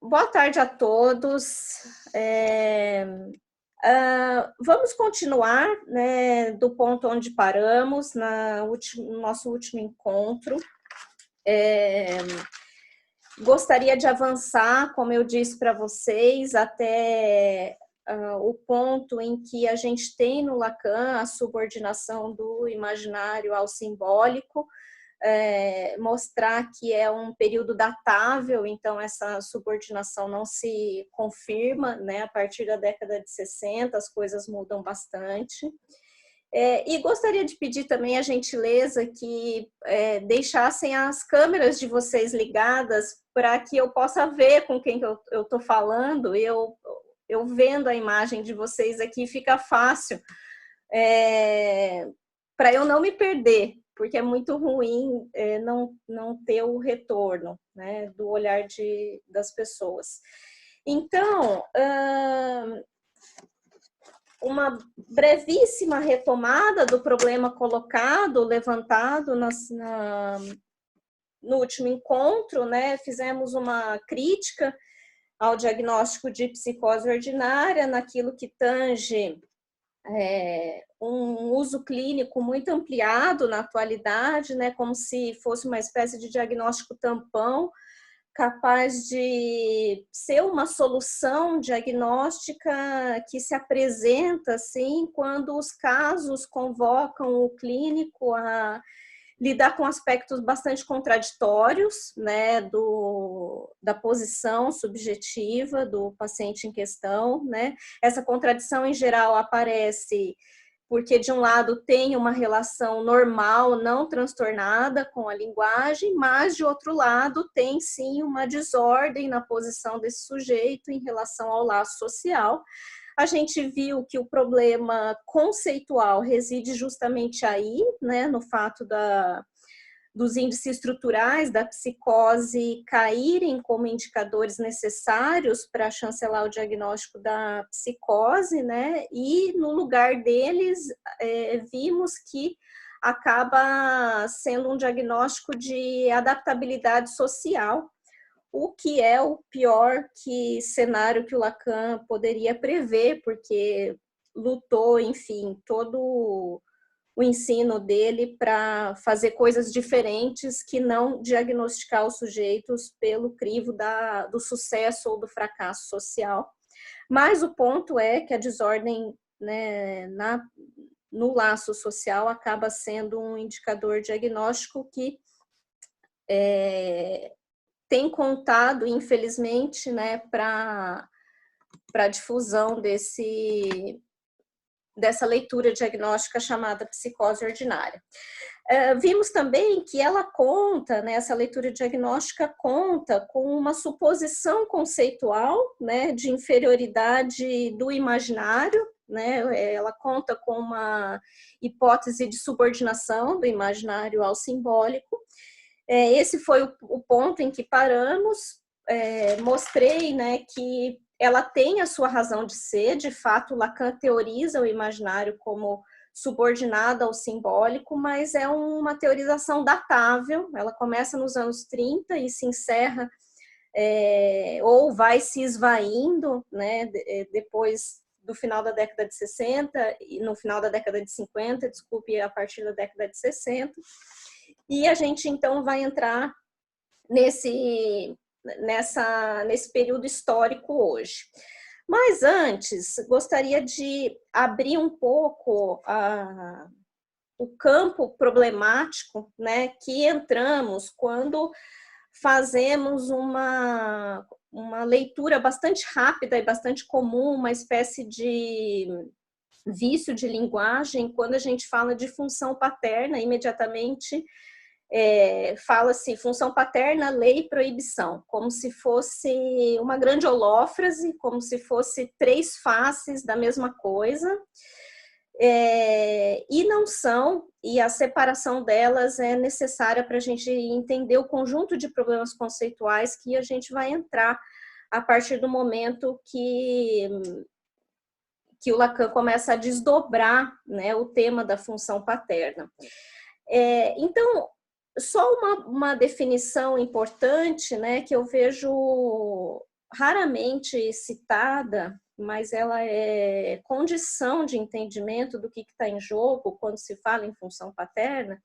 Boa tarde a todos. Vamos continuar, né, do ponto onde paramos no nosso último encontro. Gostaria de avançar, como eu disse para vocês, até o ponto em que a gente tem no Lacan a subordinação do imaginário ao simbólico, mostrar que é um período datável, então essa subordinação não se confirma, né? A partir da década de 60 as coisas mudam bastante. E gostaria de pedir também a gentileza que deixassem as câmeras de vocês ligadas para que eu possa ver com quem eu estou falando. Eu vendo a imagem de vocês aqui fica fácil para eu não me perder, porque é muito ruim não ter o retorno, né, do olhar das pessoas. Então, uma brevíssima retomada do problema colocado, levantado no último encontro, né? Fizemos uma crítica ao diagnóstico de psicose ordinária, naquilo que tange um uso clínico muito ampliado na atualidade, né? Como se fosse uma espécie de diagnóstico tampão, capaz de ser uma solução diagnóstica que se apresenta assim quando os casos convocam o clínico a lidar com aspectos bastante contraditórios, né, da posição subjetiva do paciente em questão, né? Essa contradição em geral aparece porque de um lado tem uma relação normal, não transtornada com a linguagem, mas de outro lado tem sim uma desordem na posição desse sujeito em relação ao laço social. A gente viu que o problema conceitual reside justamente aí, né, no fato dos índices estruturais da psicose caírem como indicadores necessários para chancelar o diagnóstico da psicose, né? E no lugar deles vimos que acaba sendo um diagnóstico de adaptabilidade social, o que é o pior cenário que o Lacan poderia prever, porque lutou, enfim, todo o ensino dele para fazer coisas diferentes que não diagnosticar os sujeitos pelo crivo do sucesso ou do fracasso social. Mas o ponto é que a desordem, né, no laço social acaba sendo um indicador diagnóstico que tem contado, infelizmente, né, para a difusão dessa leitura diagnóstica chamada psicose ordinária. Vimos também que ela conta, né, essa leitura diagnóstica conta com uma suposição conceitual, né, de inferioridade do imaginário, né, ela conta com uma hipótese de subordinação do imaginário ao simbólico. Esse foi o ponto em que paramos. Mostrei, né, que ela tem a sua razão de ser, de fato, Lacan teoriza o imaginário como subordinado ao simbólico, mas é uma teorização datável, ela começa nos anos 30 e se encerra, ou vai se esvaindo, né, depois do final da década de 60, e no final da década de 50, desculpe, a partir da década de 60, e a gente então vai entrar nesse período histórico hoje. Mas antes, gostaria de abrir um pouco o campo problemático, né, que entramos quando fazemos uma leitura bastante rápida e bastante comum, uma espécie de vício de linguagem, quando a gente fala de função paterna, imediatamente fala-se função paterna, lei e proibição, como se fosse uma grande holófrase, como se fosse três faces da mesma coisa, e não são, e a separação delas é necessária para a gente entender o conjunto de problemas conceituais que a gente vai entrar a partir do momento que o Lacan começa a desdobrar, né, o tema da função paterna. Então, só uma definição importante, né, que eu vejo raramente citada, mas ela é condição de entendimento do que está em jogo quando se fala em função paterna.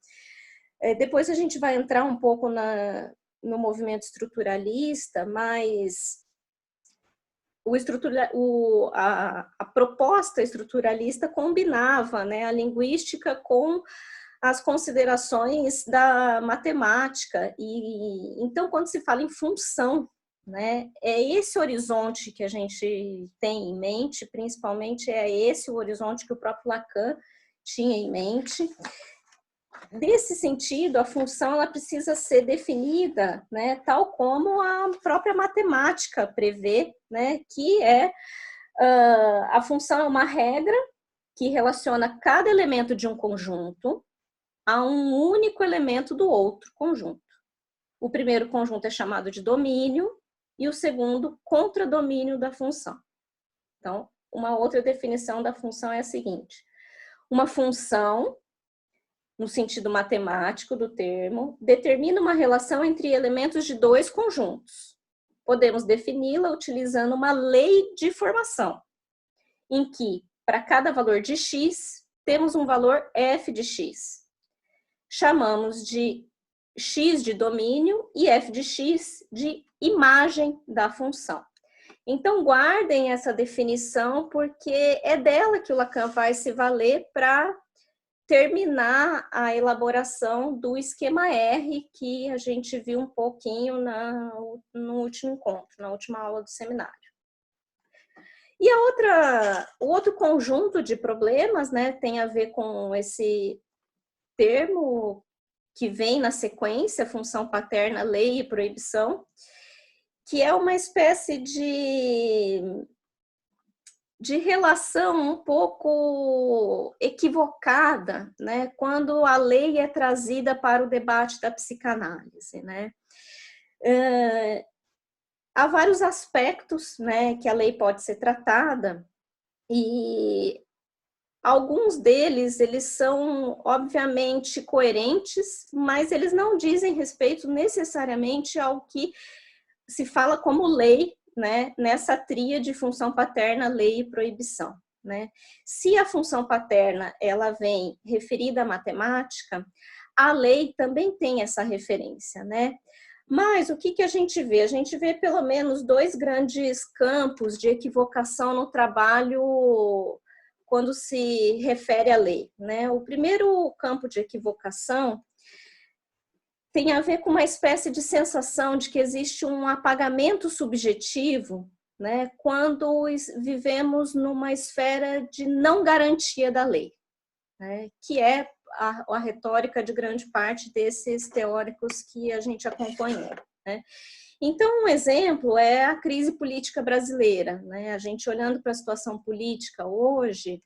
Depois a gente vai entrar um pouco no movimento estruturalista, mas a proposta estruturalista combinava, né, a linguística com as considerações da matemática. E então, quando se fala em função, né, é esse horizonte que a gente tem em mente, principalmente é esse o horizonte que o próprio Lacan tinha em mente. Desse sentido, a função ela precisa ser definida, né, tal como a própria matemática prevê, né, que a função é uma regra que relaciona cada elemento de um conjunto a um único elemento do outro conjunto. O primeiro conjunto é chamado de domínio e o segundo, contradomínio da função. Então, uma outra definição da função é a seguinte: uma função, no sentido matemático do termo, determina uma relação entre elementos de dois conjuntos. Podemos defini-la utilizando uma lei de formação, em que, para cada valor de x, temos um valor f de x. Chamamos de x de domínio e f de x de imagem da função. Então, guardem essa definição, porque é dela que o Lacan vai se valer para terminar a elaboração do esquema R, que a gente viu um pouquinho no último encontro, na última aula do seminário. E o outro conjunto de problemas, né, tem a ver com esse termo que vem na sequência, função paterna, lei e proibição, que é uma espécie de relação um pouco equivocada, né, quando a lei é trazida para o debate da psicanálise, né. Há vários aspectos, né, que a lei pode ser tratada, e alguns deles, eles são obviamente coerentes, mas eles não dizem respeito necessariamente ao que se fala como lei, né, nessa tríade de função paterna, lei e proibição, né? Se a função paterna ela vem referida à matemática, a lei também tem essa referência, né? Mas o que a gente vê? A gente vê pelo menos dois grandes campos de equivocação no trabalho quando se refere à lei, né? O primeiro campo de equivocação tem a ver com uma espécie de sensação de que existe um apagamento subjetivo, né, quando vivemos numa esfera de não garantia da lei, né, que é a retórica de grande parte desses teóricos que a gente acompanhou, né. Então, um exemplo é a crise política brasileira, né, a gente olhando para a situação política hoje,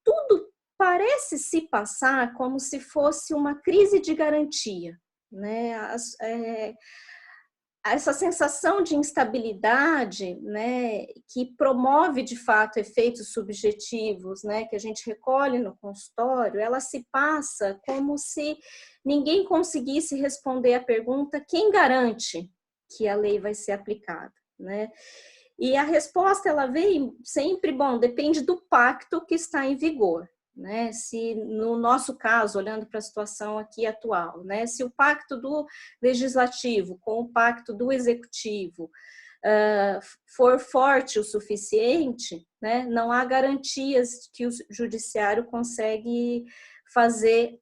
tudo parece se passar como se fosse uma crise de garantia, né? Essa sensação de instabilidade, né, que promove de fato efeitos subjetivos, né, que a gente recolhe no consultório, ela se passa como se ninguém conseguisse responder a pergunta: quem garante que a lei vai ser aplicada, né? E a resposta ela vem sempre, bom, depende do pacto que está em vigor, né? Se no nosso caso, olhando para a situação aqui atual, né? Se o pacto do legislativo com o pacto do executivo for forte o suficiente, né? Não há garantias que o judiciário consegue fazer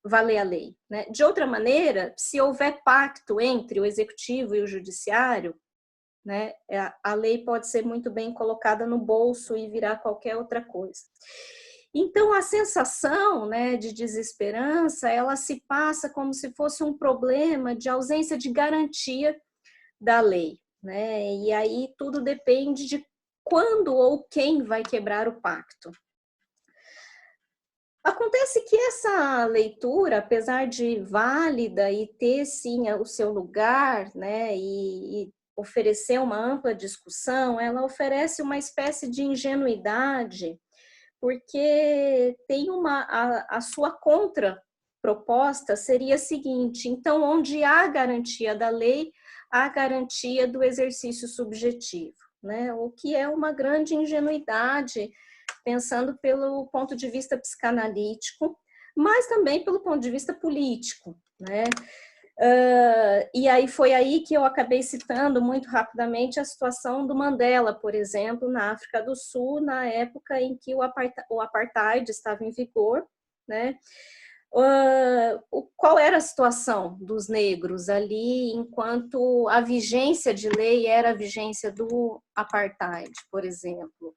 valer a lei, né? De outra maneira, se houver pacto entre o executivo e o judiciário, né, a lei pode ser muito bem colocada no bolso e virar qualquer outra coisa. Então, a sensação, né, de desesperança, ela se passa como se fosse um problema de ausência de garantia da lei, né? E aí tudo depende de quando ou quem vai quebrar o pacto. Acontece que essa leitura, apesar de válida e ter, sim, o seu lugar, né, e oferecer uma ampla discussão, ela oferece uma espécie de ingenuidade, porque tem a sua proposta seria a seguinte: então, onde há garantia da lei, há garantia do exercício subjetivo, né? O que é uma grande ingenuidade, pensando pelo ponto de vista psicanalítico, mas também pelo ponto de vista político, né? E aí foi aí que eu acabei citando muito rapidamente a situação do Mandela, por exemplo, na África do Sul, na época em que o apartheid estava em vigor, né? Qual era a situação dos negros ali, enquanto a vigência de lei era a vigência do apartheid, por exemplo?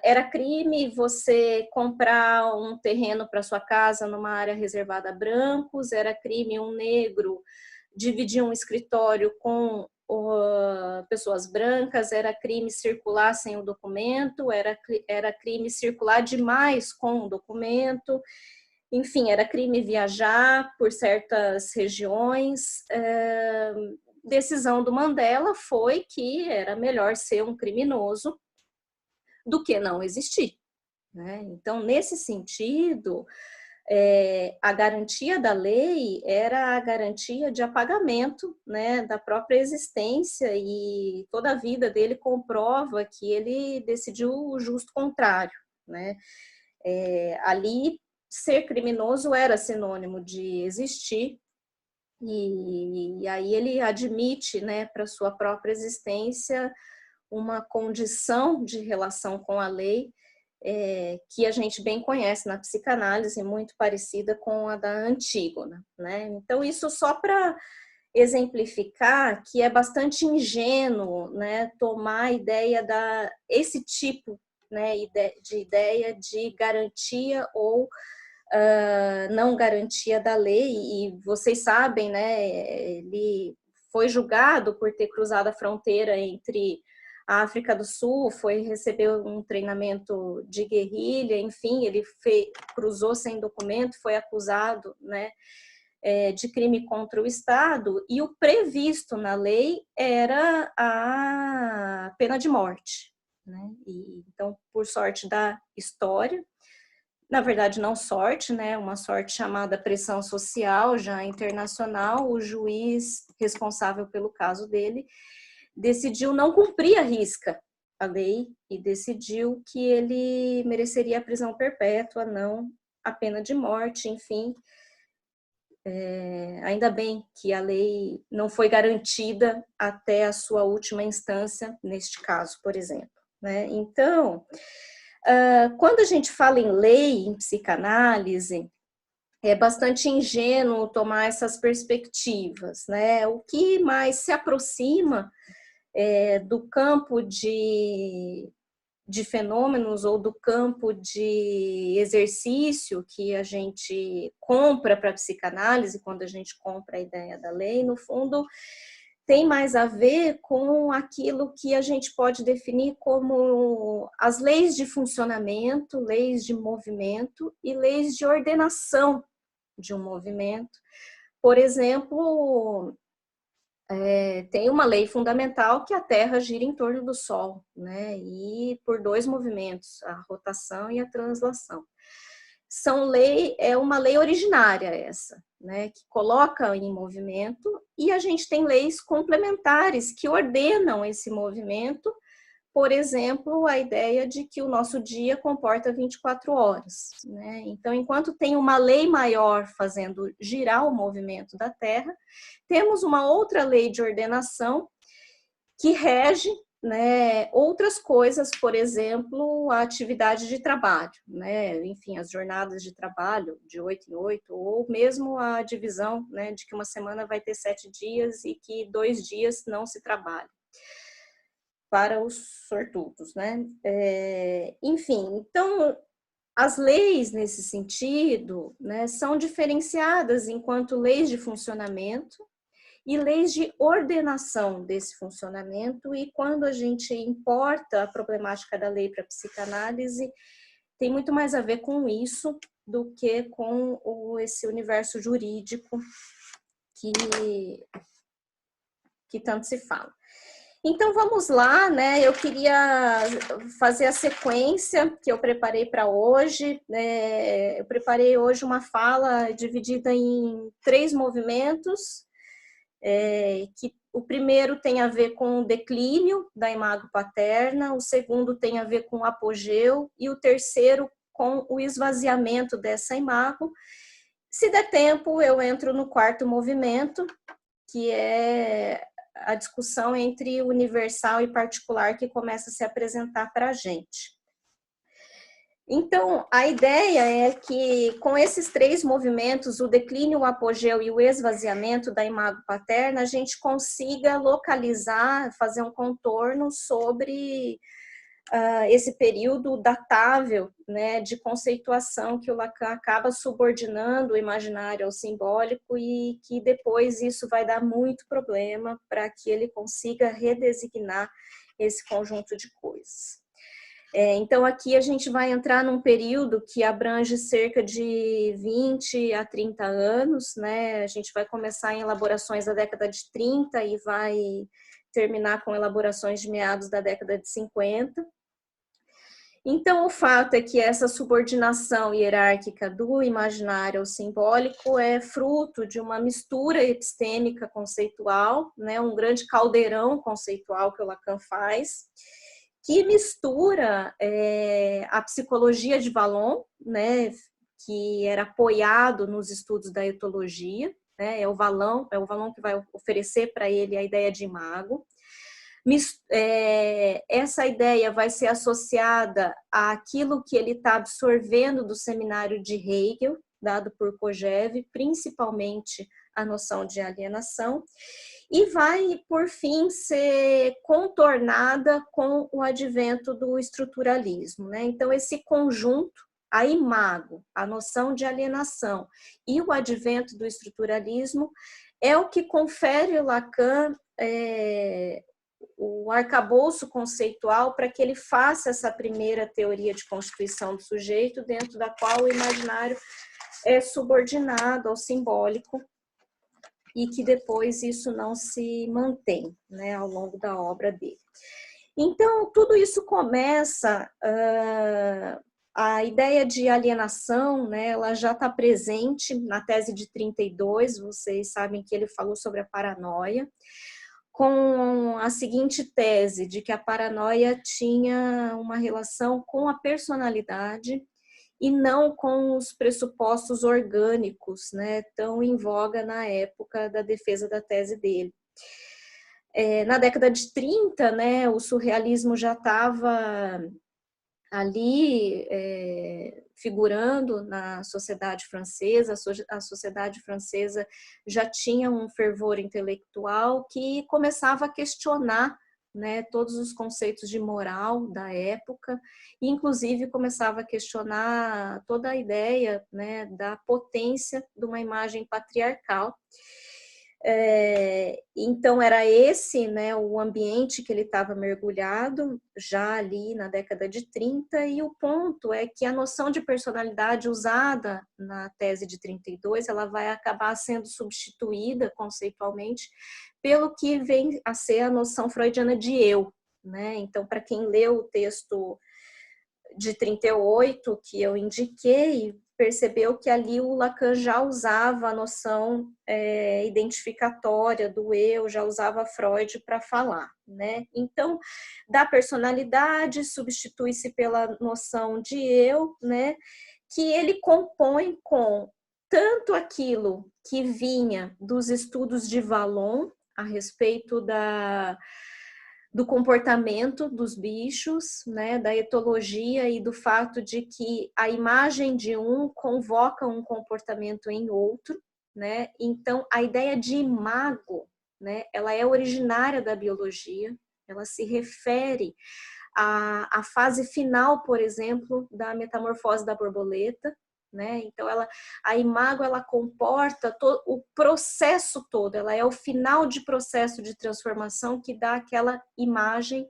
Era crime você comprar um terreno para sua casa numa área reservada a brancos, era crime um negro dividir um escritório com pessoas brancas, era crime circular sem o documento, era crime circular demais com o documento, enfim, era crime viajar por certas regiões. Decisão do Mandela foi que era melhor ser um criminoso do que não existir, né? Então, nesse sentido, a garantia da lei era a garantia de apagamento, né, da própria existência, e toda a vida dele comprova que ele decidiu o justo contrário, né? Ali, ser criminoso era sinônimo de existir, e aí ele admite, né, para sua própria existência uma condição de relação com a lei que a gente bem conhece na psicanálise, muito parecida com a da Antígona, né? Então, isso só para exemplificar que é bastante ingênuo, né, tomar a ideia esse tipo, né, de ideia de garantia ou não garantia da lei. E vocês sabem, né, ele foi julgado por ter cruzado a fronteira entre a África do Sul, recebeu um treinamento de guerrilha, enfim, ele cruzou sem documento, foi acusado, né, de crime contra o Estado, e o previsto na lei era a pena de morte, né? Então, por sorte da história, na verdade não sorte, né, uma sorte chamada pressão social, já internacional, o juiz responsável pelo caso dele decidiu não cumprir à risca a lei e decidiu que ele mereceria a prisão perpétua, não a pena de morte, enfim. Ainda bem que a lei não foi garantida até a sua última instância, neste caso, por exemplo, né? Então, quando a gente fala em lei, em psicanálise, é bastante ingênuo tomar essas perspectivas, né? O que mais se aproxima do campo de fenômenos ou do campo de exercício que a gente compra para a psicanálise, quando a gente compra a ideia da lei, no fundo, tem mais a ver com aquilo que a gente pode definir como as leis de funcionamento, leis de movimento e leis de ordenação de um movimento. Por exemplo, tem uma lei fundamental que a Terra gira em torno do Sol, né? E por dois movimentos, a rotação e a translação. É uma lei originária essa, né? Que coloca em movimento, e a gente tem leis complementares que ordenam esse movimento. Por exemplo, a ideia de que o nosso dia comporta 24 horas, né? Então, enquanto tem uma lei maior fazendo girar o movimento da Terra, temos uma outra lei de ordenação que rege, né, outras coisas, por exemplo, a atividade de trabalho, né? Enfim, as jornadas de trabalho de 8 em 8, ou mesmo a divisão, né, de que uma semana vai ter 7 dias e que 2 dias não se trabalha, para os sortudos, né? Enfim, então, as leis nesse sentido, né, são diferenciadas enquanto leis de funcionamento e leis de ordenação desse funcionamento, e quando a gente importa a problemática da lei para a psicanálise, tem muito mais a ver com isso do que com esse universo jurídico que tanto se fala. Então vamos lá, né? Eu queria fazer a sequência que eu preparei para hoje. Eu preparei hoje uma fala dividida em 3 movimentos, que o primeiro tem a ver com o declínio da imago paterna, o segundo tem a ver com o apogeu e o terceiro com o esvaziamento dessa imago. Se der tempo, eu entro no 4º movimento, que é a discussão entre universal e particular que começa a se apresentar para a gente. Então, a ideia é que com esses 3 movimentos, o declínio, o apogeu e o esvaziamento da imago paterna, a gente consiga localizar, fazer um contorno sobre esse período datável, né, de conceituação que o Lacan acaba subordinando o imaginário ao simbólico e que depois isso vai dar muito problema para que ele consiga redesignar esse conjunto de coisas. Então, aqui a gente vai entrar num período que abrange cerca de 20 a 30 anos, né? A gente vai começar em elaborações da década de 30 e vai terminar com elaborações de meados da década de 50. Então, o fato é que essa subordinação hierárquica do imaginário ao simbólico é fruto de uma mistura epistêmica conceitual, né, um grande caldeirão conceitual que o Lacan faz, que mistura a psicologia de Vallon, né, que era apoiado nos estudos da etologia, né, é o Vallon que vai oferecer para ele a ideia de imago. Essa ideia vai ser associada àquilo que ele está absorvendo do seminário de Hegel, dado por Kojève, principalmente a noção de alienação, e vai, por fim, ser contornada com o advento do estruturalismo, né? Então, esse conjunto, a imago, a noção de alienação e o advento do estruturalismo é o que confere ao Lacan o arcabouço conceitual para que ele faça essa primeira teoria de constituição do sujeito, dentro da qual o imaginário é subordinado ao simbólico e que depois isso não se mantém, né, ao longo da obra dele. Então, tudo isso começa, a ideia de alienação, né, ela já está presente na tese de 32, vocês sabem que ele falou sobre a paranoia, com a seguinte tese de que a paranoia tinha uma relação com a personalidade e não com os pressupostos orgânicos, né, tão em voga na época da defesa da tese dele. Na década de 30, né, o surrealismo já estava ali figurando na sociedade francesa. A sociedade francesa já tinha um fervor intelectual que começava a questionar, né, todos os conceitos de moral da época, e inclusive começava a questionar toda a ideia, né, da potência de uma imagem patriarcal. Então era esse, né, o ambiente que ele estava mergulhado já ali na década de 30, e o ponto é que a noção de personalidade usada na tese de 32, ela vai acabar sendo substituída conceitualmente pelo que vem a ser a noção freudiana de eu, né? Então, para quem leu o texto de 38 que eu indiquei, percebeu que ali o Lacan já usava a noção identificatória do eu, já usava Freud para falar, né? Então, da personalidade substitui-se pela noção de eu, né? Que ele compõe com tanto aquilo que vinha dos estudos de Vallon a respeito do comportamento dos bichos, né, da etologia e do fato de que a imagem de um convoca um comportamento em outro, né? Então, a ideia de imago, né, ela é originária da biologia, ela se refere à fase final, por exemplo, da metamorfose da borboleta, né? Então, a imago, ela comporta o processo todo, ela é o final de processo de transformação que dá aquela imagem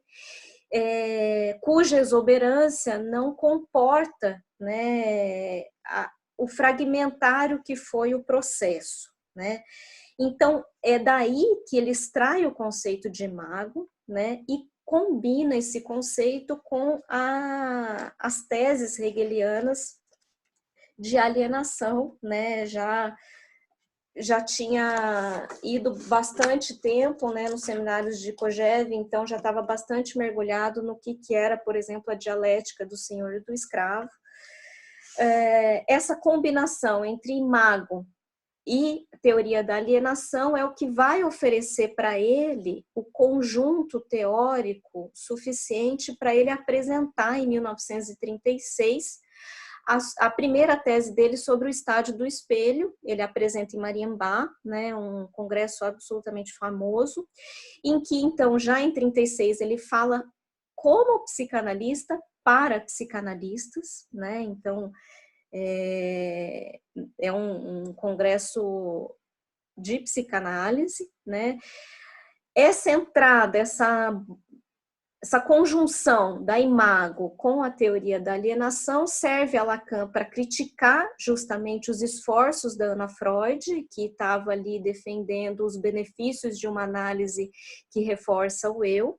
cuja exuberância não comporta, né, o fragmentário que foi o processo, né? Então, é daí que ele extrai o conceito de imago, né, e combina esse conceito com as teses hegelianas de alienação, né, já tinha ido bastante tempo, né, nos seminários de Kojève, então já estava bastante mergulhado no que era, por exemplo, a dialética do senhor e do escravo. Essa combinação entre imago e teoria da alienação é o que vai oferecer para ele o conjunto teórico suficiente para ele apresentar, em 1936, a primeira tese dele sobre o estádio do espelho. Ele apresenta em Mariambá, né, um congresso absolutamente famoso, em que, então, já em 36, ele fala como psicanalista para psicanalistas, né, então, é um congresso de psicanálise, né, essa entrada, essa conjunção da imago com a teoria da alienação serve a Lacan para criticar justamente os esforços da Ana Freud, que estava ali defendendo os benefícios de uma análise que reforça o eu.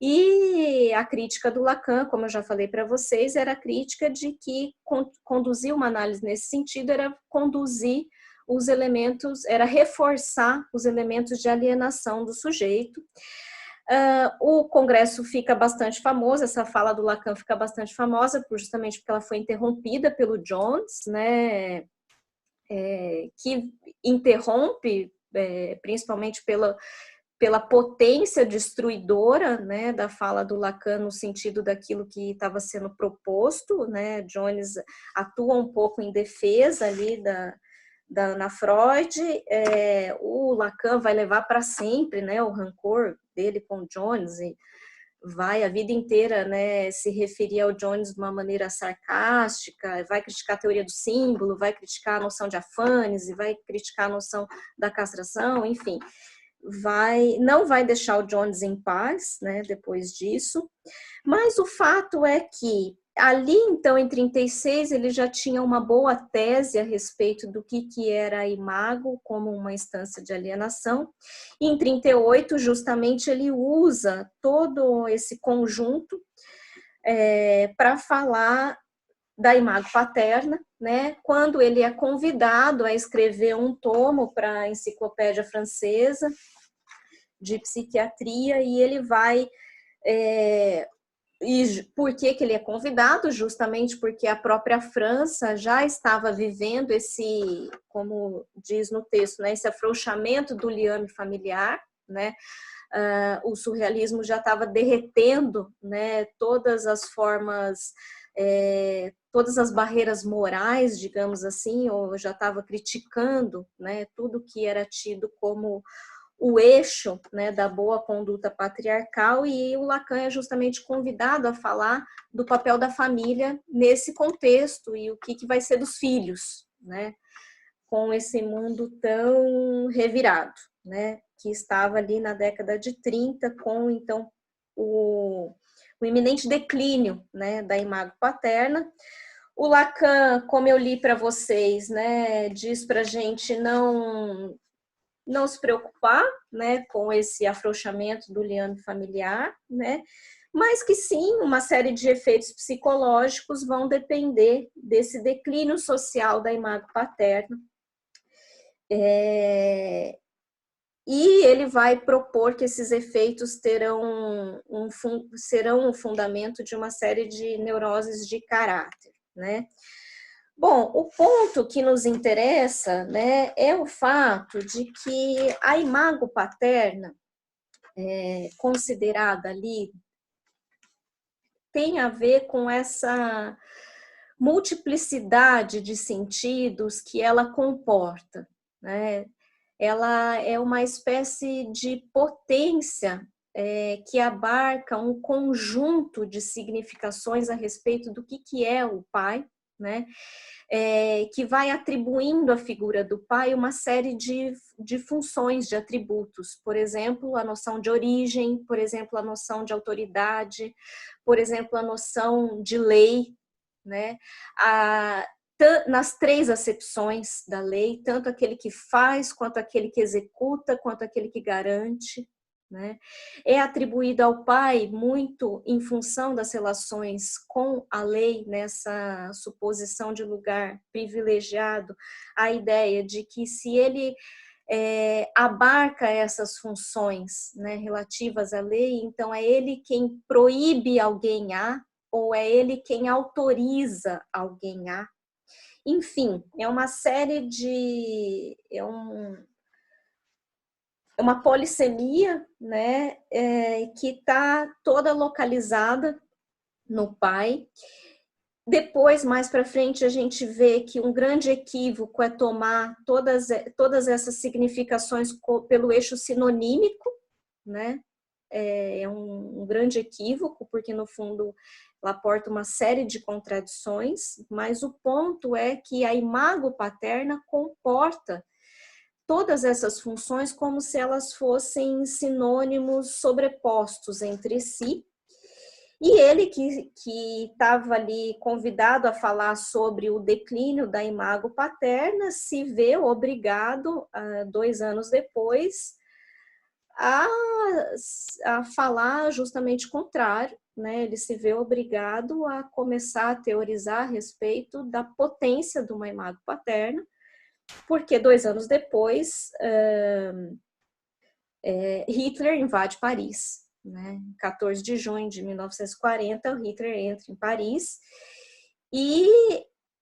E a crítica do Lacan, como eu já falei para vocês, era a crítica de que conduzir uma análise nesse sentido era conduzir os elementos, era reforçar os elementos de alienação do sujeito. O congresso fica bastante famoso, essa fala do Lacan fica bastante famosa, justamente porque ela foi interrompida pelo Jones, né, que interrompe, principalmente pela potência destruidora, né, da fala do Lacan no sentido daquilo que estava sendo proposto, né. Jones atua um pouco em defesa ali da Ana Freud. O Lacan vai levar para sempre, né, o rancor dele com Jones, e vai a vida inteira, né, se referir ao Jones de uma maneira sarcástica, vai criticar a teoria do símbolo, vai criticar a noção de afânise, vai criticar a noção da castração, enfim, não vai deixar o Jones em paz, né, depois disso. Mas o fato é que ali, então, em 36, ele já tinha uma boa tese a respeito do que era a imago como uma instância de alienação. E em 38, justamente, ele usa todo esse conjunto para falar da imago paterna, né? Quando ele é convidado a escrever um tomo para a Enciclopédia Francesa de Psiquiatria, e ele vai... E por que ele é convidado? Justamente porque a própria França já estava vivendo esse, como diz no texto, né, esse afrouxamento do liame familiar, né? O surrealismo já estava derretendo, né, todas as formas, todas as barreiras morais, digamos assim, ou já estava criticando, né, tudo que era tido como o eixo, né, da boa conduta patriarcal, e o Lacan é justamente convidado a falar do papel da família nesse contexto e o que vai ser dos filhos, né, com esse mundo tão revirado, né, que estava ali na década de 30, com, então, o iminente declínio, né, da imago paterna. O Lacan, como eu li para vocês, né, diz para a gente não se preocupar, né, com esse afrouxamento do liame familiar, né, mas que sim, uma série de efeitos psicológicos vão depender desse declínio social da imago paterna. E ele vai propor que esses efeitos serão um fundamento de uma série de neuroses de caráter, né? Bom, o ponto que nos interessa, né, é o fato de que a imago paterna, considerada ali, tem a ver com essa multiplicidade de sentidos que ela comporta, né? Ela é uma espécie de potência que abarca um conjunto de significações a respeito do que é o pai, né? Que vai atribuindo à figura do pai uma série de funções, de atributos. Por exemplo, a noção de origem, por exemplo, a noção de autoridade, por exemplo, a noção de lei, né? Nas três acepções da lei, tanto aquele que faz, quanto aquele que executa, quanto aquele que garante, né? É atribuída ao pai muito em função das relações com a lei, nessa suposição de lugar privilegiado, a ideia de que se ele abarca essas funções, né, relativas à lei, então é ele quem proíbe alguém a, ou é ele quem autoriza alguém a. Enfim, é uma série de... É uma polissemia, né, que está toda localizada no pai. Depois, mais para frente, a gente vê que um grande equívoco é tomar todas essas significações pelo eixo sinonímico, né? É um grande equívoco, porque no fundo ela aporta uma série de contradições, mas o ponto é que a imago paterna comporta todas essas funções como se elas fossem sinônimos sobrepostos entre si. E ele que estava ali convidado a falar sobre o declínio da imago paterna, se vê obrigado, 2 anos depois, a falar justamente o contrário, né? Ele se vê obrigado a começar a teorizar a respeito da potência de uma imago paterna, porque 2 anos depois, Hitler invade Paris, né? 14 de junho de 1940, o Hitler entra em Paris e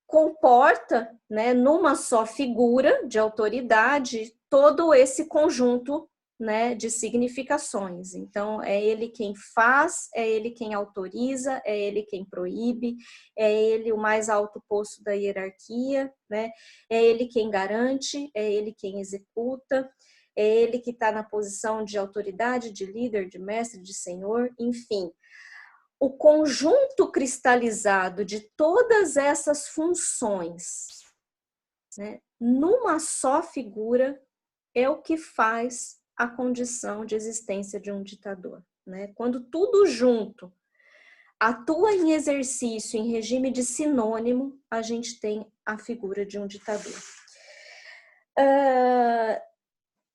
comporta, né, numa só figura de autoridade todo esse conjunto, né, de significações. Então, é ele quem faz, é ele quem autoriza, é ele quem proíbe, é ele o mais alto posto da hierarquia, né? É ele quem garante, é ele quem executa, é ele que está na posição de autoridade, de líder, de mestre, de senhor, enfim. O conjunto cristalizado de todas essas funções, né, numa só figura, é o que faz a condição de existência de um ditador, né? Quando tudo junto atua em exercício, em regime de sinônimo, a gente tem a figura de um ditador.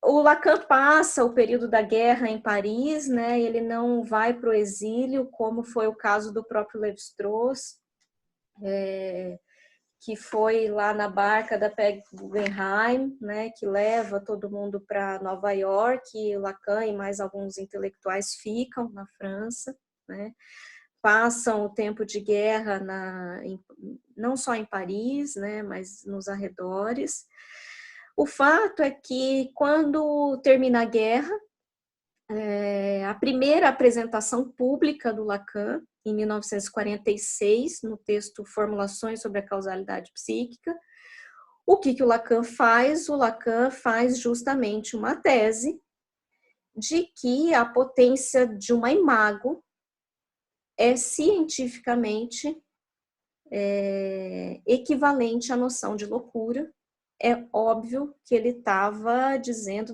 O Lacan passa o período da guerra em Paris, né? Ele não vai para o exílio, como foi o caso do próprio Lévi-Strauss, que foi lá na barca da Peg Guggenheim, né? Que leva todo mundo para Nova York, e o Lacan e mais alguns intelectuais ficam na França, né? Passam o tempo de guerra não só em Paris, né? Mas nos arredores. O fato é que, quando termina a guerra, a primeira apresentação pública do Lacan, em 1946, no texto Formulações sobre a Causalidade Psíquica, o que o Lacan faz? O Lacan faz justamente uma tese de que a potência de uma imago é cientificamente equivalente à noção de loucura. É óbvio que ele estava dizendo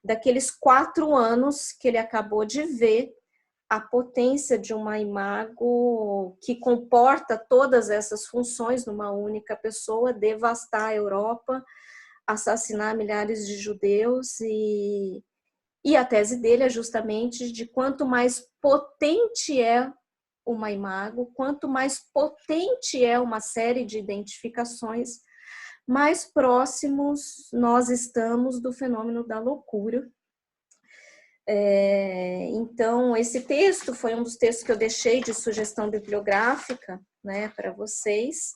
daqueles 4 anos que ele acabou de ver, a potência de uma imago que comporta todas essas funções numa única pessoa, devastar a Europa, assassinar milhares de judeus, e a tese dele é justamente de quanto mais potente é uma imago, quanto mais potente é uma série de identificações, mais próximos nós estamos do fenômeno da loucura. Então, esse texto foi um dos textos que eu deixei de sugestão bibliográfica, né, para vocês.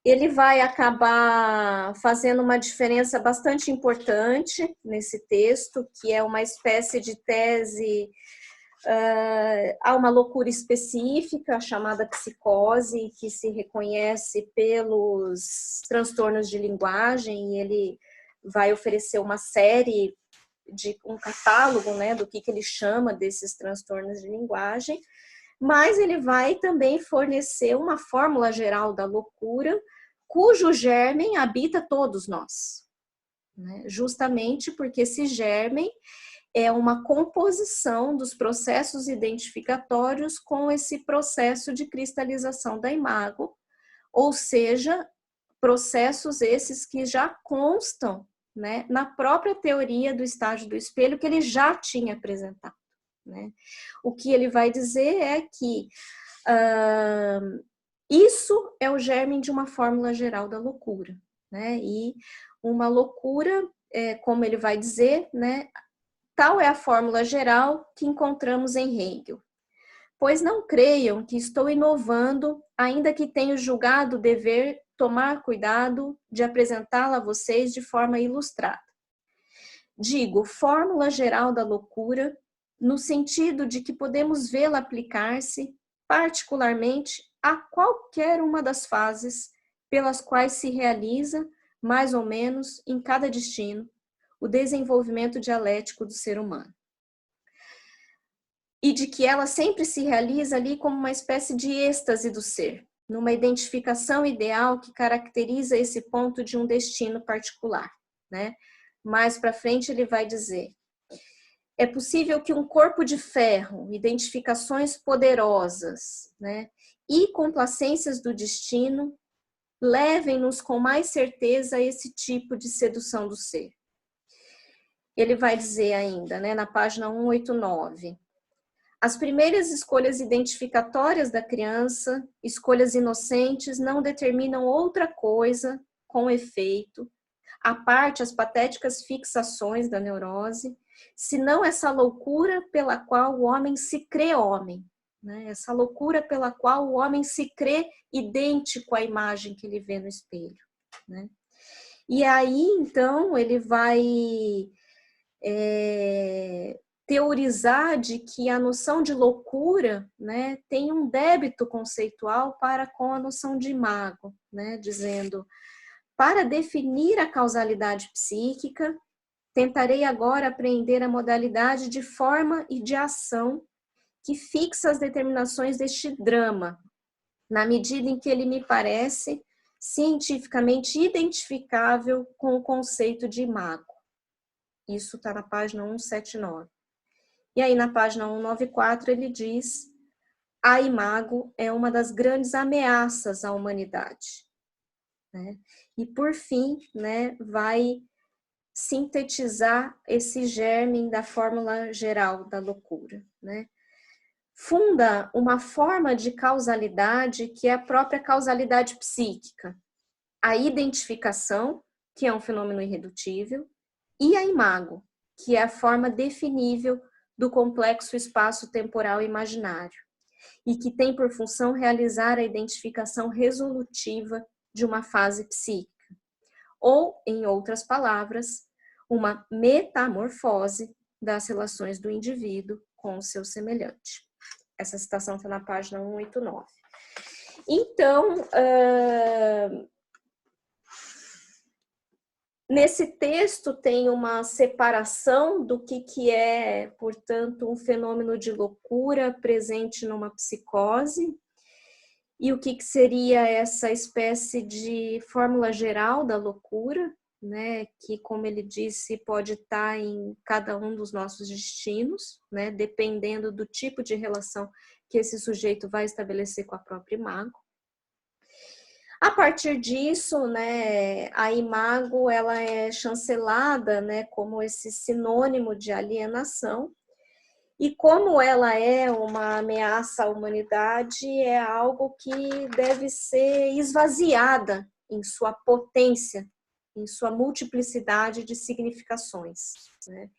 Ele vai acabar fazendo uma diferença bastante importante nesse texto, que é uma espécie de tese há uma loucura específica chamada psicose, que se reconhece pelos transtornos de linguagem, e ele vai oferecer uma série de um catálogo, né, do que ele chama desses transtornos de linguagem, mas ele vai também fornecer uma fórmula geral da loucura, cujo germen habita todos nós, né? Justamente porque esse germen é uma composição dos processos identificatórios com esse processo de cristalização da imago, ou seja, processos esses que já constam né, na própria teoria do estágio do espelho que ele já tinha apresentado, né? O que ele vai dizer é que isso é o germe de uma fórmula geral da loucura, né? E uma loucura, como ele vai dizer, né, tal é a fórmula geral que encontramos em Hegel. Pois não creiam que estou inovando, ainda que tenho julgado dever tomar cuidado de apresentá-la a vocês de forma ilustrada. Digo fórmula geral da loucura, no sentido de que podemos vê-la aplicar-se, particularmente, a qualquer uma das fases pelas quais se realiza, mais ou menos, em cada destino, o desenvolvimento dialético do ser humano. E de que ela sempre se realiza ali como uma espécie de êxtase do ser, numa identificação ideal que caracteriza esse ponto de um destino particular, né? Mais para frente ele vai dizer: é possível que um corpo de ferro, identificações poderosas, né, e complacências do destino levem-nos com mais certeza a esse tipo de sedução do ser. Ele vai dizer ainda, né, na página 189, as primeiras escolhas identificatórias da criança, escolhas inocentes, não determinam outra coisa, com efeito, à parte as patéticas fixações da neurose, senão essa loucura pela qual o homem se crê homem, né? Essa loucura pela qual o homem se crê idêntico à imagem que ele vê no espelho, né? E aí, então, ele vai teorizar de que a noção de loucura, né, tem um débito conceitual para com a noção de imago, né, dizendo: para definir a causalidade psíquica, tentarei agora apreender a modalidade de forma e de ação que fixa as determinações deste drama, na medida em que ele me parece cientificamente identificável com o conceito de imago. Isso está na página 179. E aí na página 194 ele diz: a imago é uma das grandes ameaças à humanidade, né? E por fim, né, vai sintetizar esse germe da fórmula geral da loucura, né? Funda uma forma de causalidade que é a própria causalidade psíquica, a identificação, que é um fenômeno irredutível, e a imago, que é a forma definível do complexo espaço-temporal imaginário, e que tem por função realizar a identificação resolutiva de uma fase psíquica, ou, em outras palavras, uma metamorfose das relações do indivíduo com o seu semelhante. Essa citação está na página 189. Então, nesse texto tem uma separação do que é, portanto, um fenômeno de loucura presente numa psicose e o que seria essa espécie de fórmula geral da loucura, né, que, como ele disse, pode estar em cada um dos nossos destinos, né, dependendo do tipo de relação que esse sujeito vai estabelecer com a própria imago. A partir disso, né, a imago ela é chancelada, né, como esse sinônimo de alienação, e como ela é uma ameaça à humanidade, é algo que deve ser esvaziada em sua potência, em sua multiplicidade de significações, né?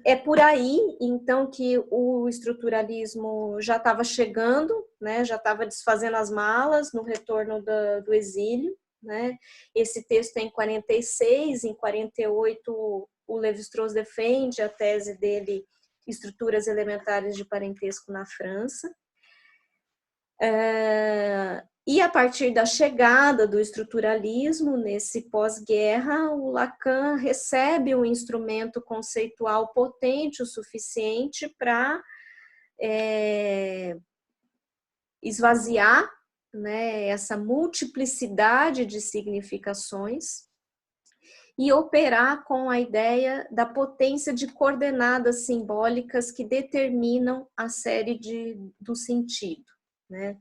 É por aí, então, que o estruturalismo já estava chegando, né? Já estava desfazendo as malas no retorno do exílio, né? Esse texto é em 46, em 48 o Lévi-Strauss defende a tese dele, Estruturas Elementares de Parentesco na França. E a partir da chegada do estruturalismo, nesse pós-guerra, o Lacan recebe um instrumento conceitual potente o suficiente para esvaziar, né, essa multiplicidade de significações e operar com a ideia da potência de coordenadas simbólicas que determinam a série do sentido, né?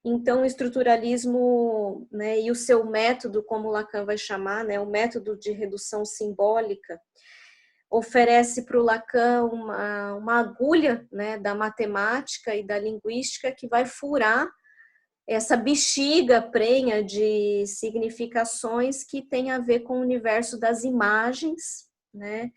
Então, o estruturalismo, né, e o seu método, como Lacan vai chamar, né, o método de redução simbólica, oferece para o Lacan uma agulha, né, da matemática e da linguística que vai furar essa bexiga prenha de significações que tem a ver com o universo das imagens, né?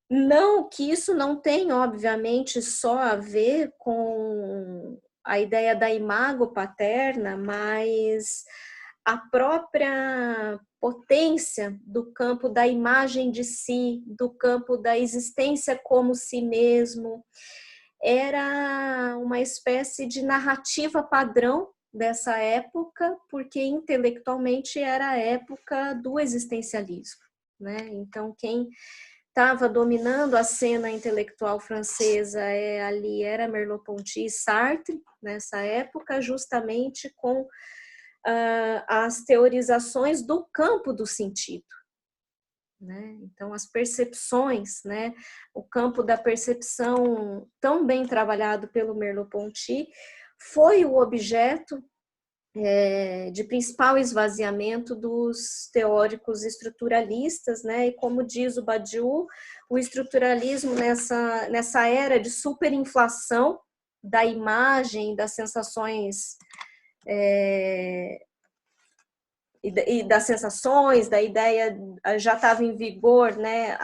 Não que isso não tem, obviamente, só a ver com a ideia da imago paterna, mas a própria potência do campo da imagem de si, do campo da existência como si mesmo, era uma espécie de narrativa padrão dessa época, porque intelectualmente era a época do existencialismo, né? Então, quem estava dominando a cena intelectual francesa ali era Merleau-Ponty e Sartre, nessa época, justamente com as teorizações do campo do sentido. Né? Então, as percepções, né? O campo da percepção, tão bem trabalhado pelo Merleau-Ponty, foi o objeto de principal esvaziamento dos teóricos estruturalistas, né? E como diz o Badiou, o estruturalismo nessa era de superinflação da imagem, das sensações e das sensações, da ideia, já estava em vigor, né,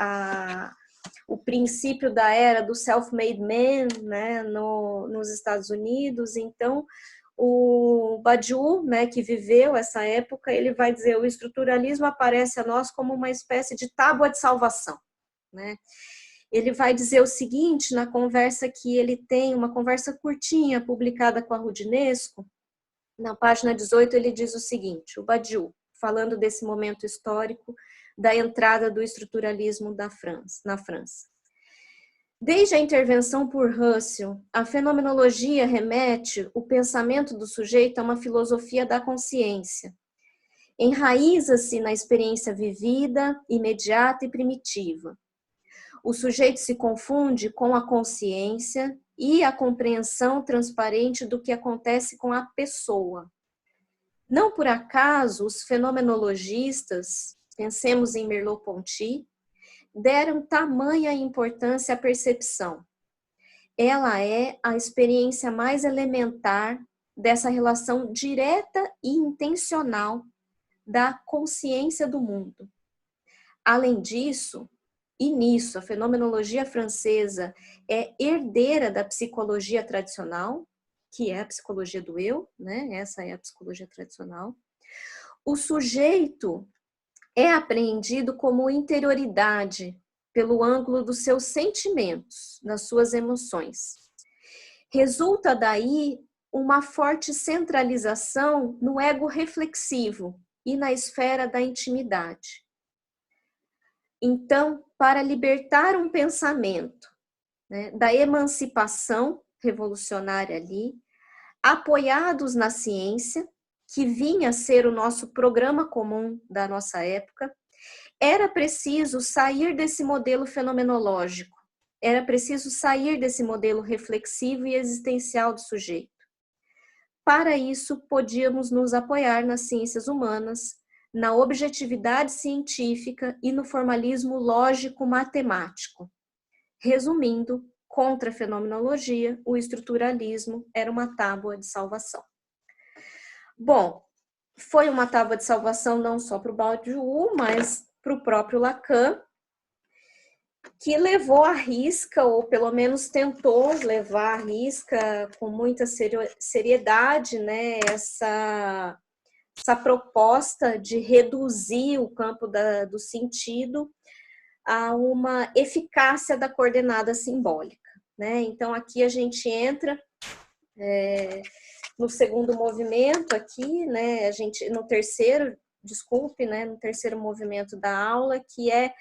o princípio da era do self-made man, né, nos Estados Unidos. Então, o Badiou, né, que viveu essa época, ele vai dizer: o estruturalismo aparece a nós como uma espécie de tábua de salvação, né? Ele vai dizer o seguinte na conversa que ele tem, uma conversa curtinha publicada com a Rudinesco. Na página 18, ele diz o seguinte, o Badiou, falando desse momento histórico da entrada do estruturalismo na França. Desde a intervenção por Russell, a fenomenologia remete o pensamento do sujeito a uma filosofia da consciência. Enraiza-se na experiência vivida, imediata e primitiva. O sujeito se confunde com a consciência e a compreensão transparente do que acontece com a pessoa. Não por acaso os fenomenologistas, pensemos em Merleau-Ponty, deram tamanha importância à percepção. Ela é a experiência mais elementar dessa relação direta e intencional da consciência do mundo. Além disso, e nisso, a fenomenologia francesa é herdeira da psicologia tradicional, que é a psicologia do eu, né? Essa é a psicologia tradicional. O sujeito é apreendido como interioridade pelo ângulo dos seus sentimentos, das suas emoções. Resulta daí uma forte centralização no ego reflexivo e na esfera da intimidade. Então, para libertar um pensamento, né, da emancipação revolucionária ali, apoiados na ciência, que vinha a ser o nosso programa comum da nossa época, era preciso sair desse modelo fenomenológico, era preciso sair desse modelo reflexivo e existencial do sujeito. Para isso, podíamos nos apoiar nas ciências humanas, na objetividade científica e no formalismo lógico-matemático. Resumindo, contra a fenomenologia, o estruturalismo era uma tábua de salvação. Bom, foi uma tábua de salvação não só para o Badiou, mas para o próprio Lacan, que levou à risca, ou pelo menos tentou levar à risca com muita seriedade, né, essa proposta de reduzir o campo do sentido a uma eficácia da coordenada simbólica, né? Então, aqui a gente entra no segundo movimento aqui, né? No terceiro movimento da aula, que é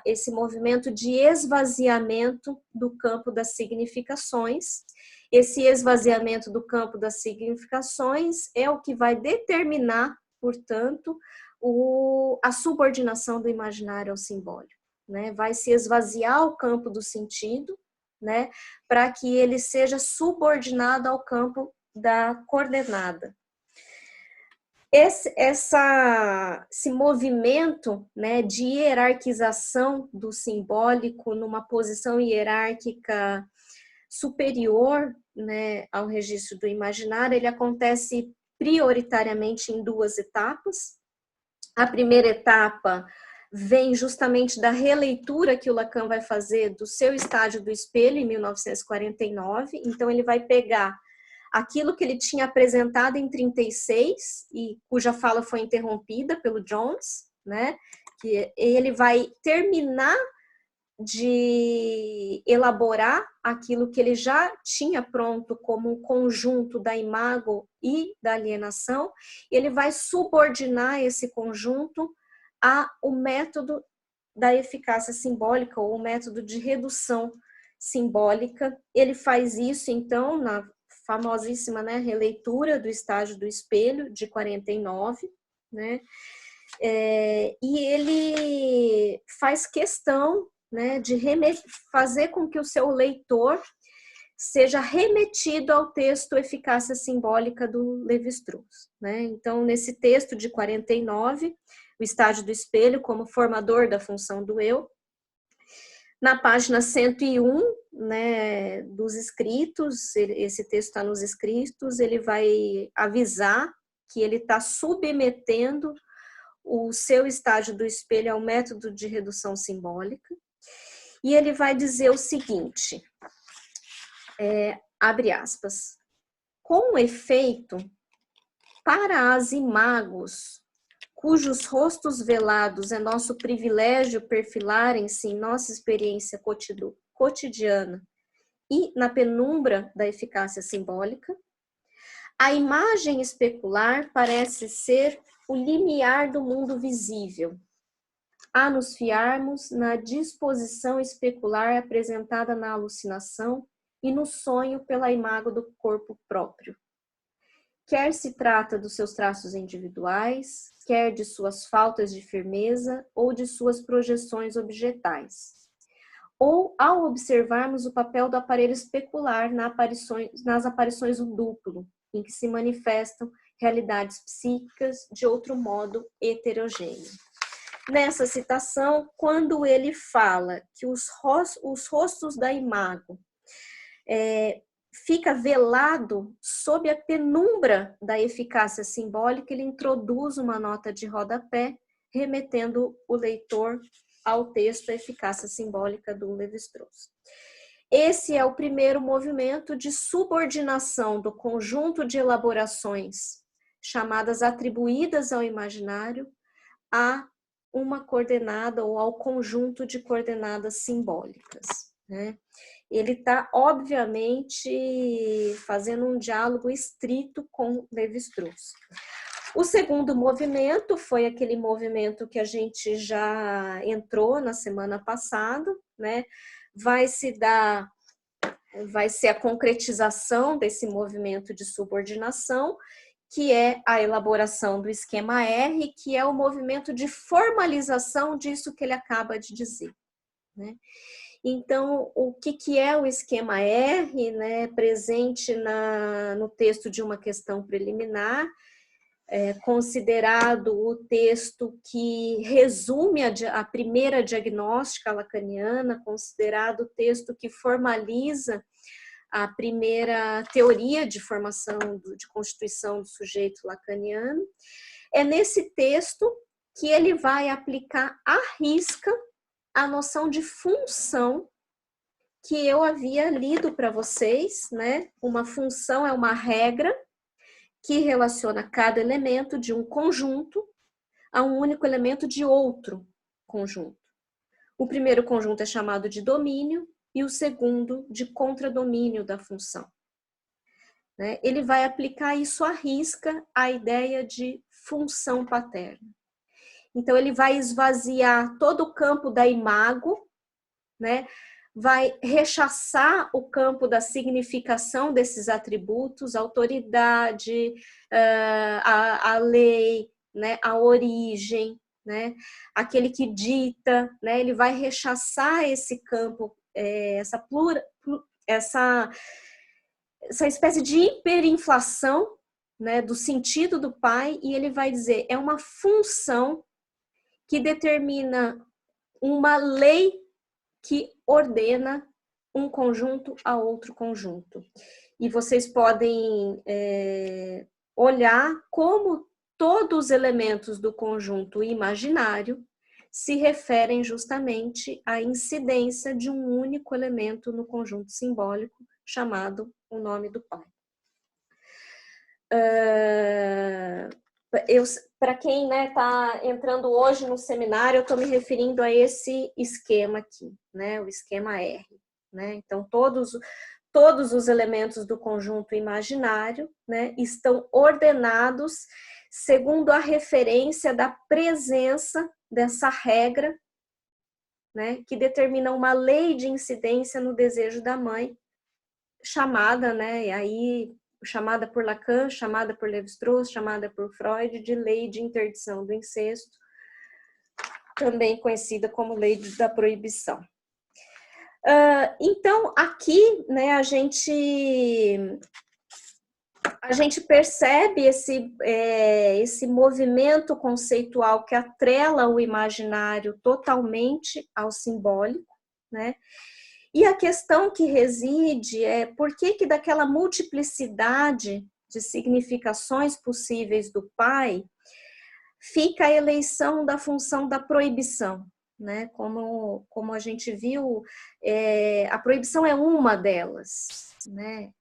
esse movimento de esvaziamento do campo das significações. Esse esvaziamento do campo das significações é o que vai determinar, portanto, a subordinação do imaginário ao simbólico, né? Vai se esvaziar o campo do sentido, né, para que ele seja subordinado ao campo da coordenada. Esse movimento, né, de hierarquização do simbólico numa posição hierárquica superior, né, ao registro do imaginário, ele acontece prioritariamente em duas etapas. A primeira etapa vem justamente da releitura que o Lacan vai fazer do seu Estádio do Espelho, em 1949. Então, ele vai pegar aquilo que ele tinha apresentado em 36, e cuja fala foi interrompida pelo Jones, né? Que ele vai terminar de elaborar aquilo que ele já tinha pronto como um conjunto da imago e da alienação, ele vai subordinar esse conjunto ao método da eficácia simbólica, ou o método de redução simbólica. Ele faz isso, então, na famosíssima, né, releitura do Estágio do Espelho, de 49, né? E ele faz questão, né, de fazer com que o seu leitor seja remetido ao texto Eficácia Simbólica do Lévi-Strauss, né? Então, nesse texto de 49, o Estágio do Espelho como formador da função do eu, na página 101, né, dos escritos, esse texto está nos escritos, ele vai avisar que ele está submetendo o seu estágio do espelho ao método de redução simbólica, e ele vai dizer o seguinte, abre aspas, com efeito, para as imagos, cujos rostos velados é nosso privilégio perfilarem-se em nossa experiência cotidiana e na penumbra da eficácia simbólica, a imagem especular parece ser o limiar do mundo visível, a nos fiarmos na disposição especular apresentada na alucinação e no sonho pela imago do corpo próprio. Quer se trata dos seus traços individuais, quer de suas faltas de firmeza ou de suas projeções objetais. Ou ao observarmos o papel do aparelho especular nas aparições do duplo, em que se manifestam realidades psíquicas de outro modo heterogêneo. Nessa citação, quando ele fala que os rostos da imago fica velado sob a penumbra da eficácia simbólica, ele introduz uma nota de rodapé, remetendo o leitor ao texto A Eficácia Simbólica do Lévi-Strauss. Esse é o primeiro movimento de subordinação do conjunto de elaborações chamadas atribuídas ao imaginário a uma coordenada ou ao conjunto de coordenadas simbólicas, né? Ele está, obviamente, fazendo um diálogo estrito com Lévi-Strauss. O segundo movimento foi aquele movimento que a gente já entrou na semana passada, né? Vai ser a concretização desse movimento de subordinação, que é a elaboração do esquema R, que é o movimento de formalização disso que ele acaba de dizer, né? Então, o que é o esquema R, né, presente no texto de uma questão preliminar, considerado o texto que resume a primeira diagnóstica lacaniana, considerado o texto que formaliza a primeira teoria de formação, de constituição do sujeito lacaniano. É nesse texto que ele vai aplicar à risca a noção de função que eu havia lido para vocês, né? Uma função é uma regra que relaciona cada elemento de um conjunto a um único elemento de outro conjunto. O primeiro conjunto é chamado de domínio e o segundo de contradomínio da função. Né? Ele vai aplicar isso à risca a ideia de função paterna. Então, ele vai esvaziar todo o campo da imago, né? Vai rechaçar o campo da significação desses atributos, a autoridade, a lei, né? A origem, né? Aquele que dita, né? Ele vai rechaçar esse campo, essa espécie de hiperinflação, né, do sentido do pai, e ele vai dizer, é uma função que determina uma lei que ordena um conjunto a outro conjunto. E vocês podem olhar como todos os elementos do conjunto imaginário se referem justamente à incidência de um único elemento no conjunto simbólico, chamado o nome do pai. Para quem está entrando hoje no seminário, eu estou me referindo a esse esquema aqui, né, o esquema R. Né? Então, todos os elementos do conjunto imaginário, né, estão ordenados segundo a referência da presença dessa regra, né, que determina uma lei de incidência no desejo da mãe, chamada, né, aí chamada por Lacan, chamada por Lévi-Strauss, chamada por Freud, de lei de interdição do incesto, também conhecida como lei da proibição. Então, aqui, né, a gente percebe esse movimento conceitual que atrela o imaginário totalmente ao simbólico, né? E a questão que reside é por que daquela multiplicidade de significações possíveis do pai fica a eleição da função da proibição, né? Como a gente viu, a proibição é uma delas, né?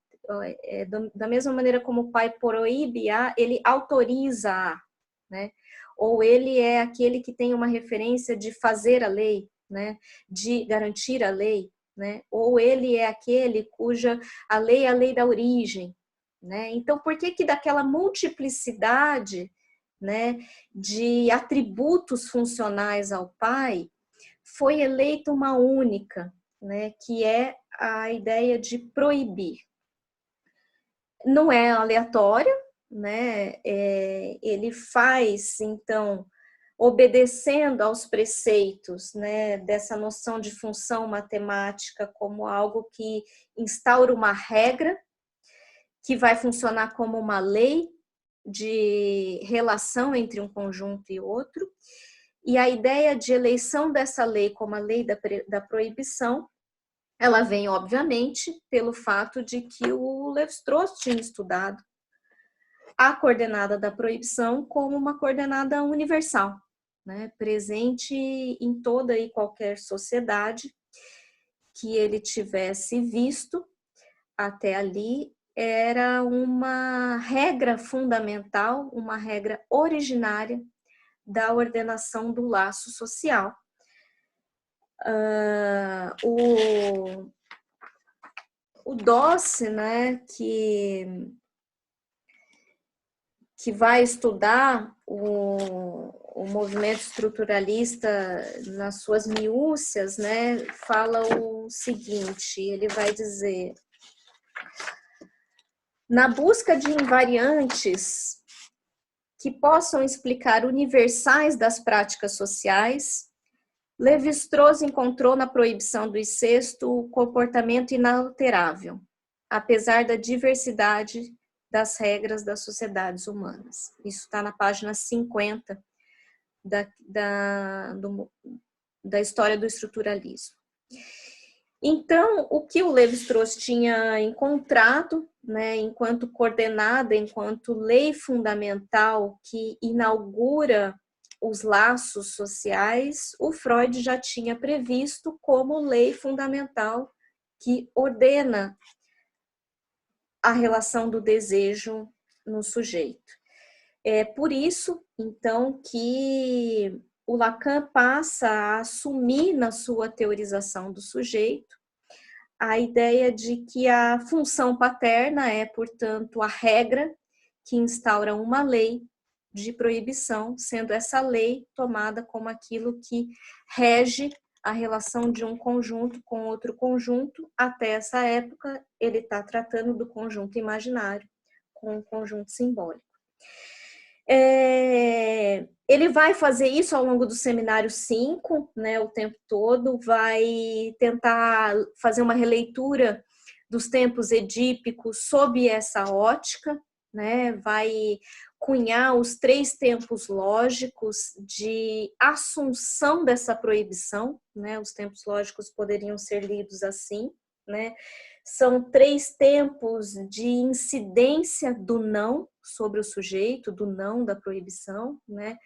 Da mesma maneira como o pai proíbe A, ele autoriza A, né? Ou ele é aquele que tem uma referência de fazer a lei, né? De garantir a lei, né? Ou ele é aquele cuja a lei é a lei da origem, né? Então, por que daquela multiplicidade, né, de atributos funcionais ao pai, foi eleita uma única, né, que é a ideia de proibir? Não é aleatório, né? Ele faz, então, obedecendo aos preceitos, né, dessa noção de função matemática como algo que instaura uma regra, que vai funcionar como uma lei de relação entre um conjunto e outro, e a ideia de eleição dessa lei como a lei da proibição, ela vem, obviamente, pelo fato de que o Lévi-Strauss tinha estudado a coordenada da proibição como uma coordenada universal, né, presente em toda e qualquer sociedade que ele tivesse visto até ali. Era uma regra fundamental, uma regra originária da ordenação do laço social. O Dawes, né, que vai estudar o movimento estruturalista nas suas minúcias, né, fala o seguinte, ele vai dizer: na busca de invariantes que possam explicar universais das práticas sociais, Lévi-Strauss encontrou na proibição do incesto o comportamento inalterável, apesar da diversidade das regras das sociedades humanas. Isso está na página 50 da História do Estruturalismo. Então, o que o Lévi-Strauss tinha encontrado, né, enquanto coordenada, enquanto lei fundamental que inaugura os laços sociais, o Freud já tinha previsto como lei fundamental que ordena a relação do desejo no sujeito. É por isso, então, que o Lacan passa a assumir na sua teorização do sujeito a ideia de que a função paterna é, portanto, a regra que instaura uma lei de proibição, sendo essa lei tomada como aquilo que rege a relação de um conjunto com outro conjunto. Até essa época, ele está tratando do conjunto imaginário com o conjunto simbólico. Ele vai fazer isso ao longo do seminário 5, né, o tempo todo, vai tentar fazer uma releitura dos tempos edípicos sob essa ótica, né? Vai cunhar os 3 tempos lógicos de assunção dessa proibição, né? Os tempos lógicos poderiam ser lidos assim, né? São 3 tempos de incidência do não sobre o sujeito, do não da proibição, né?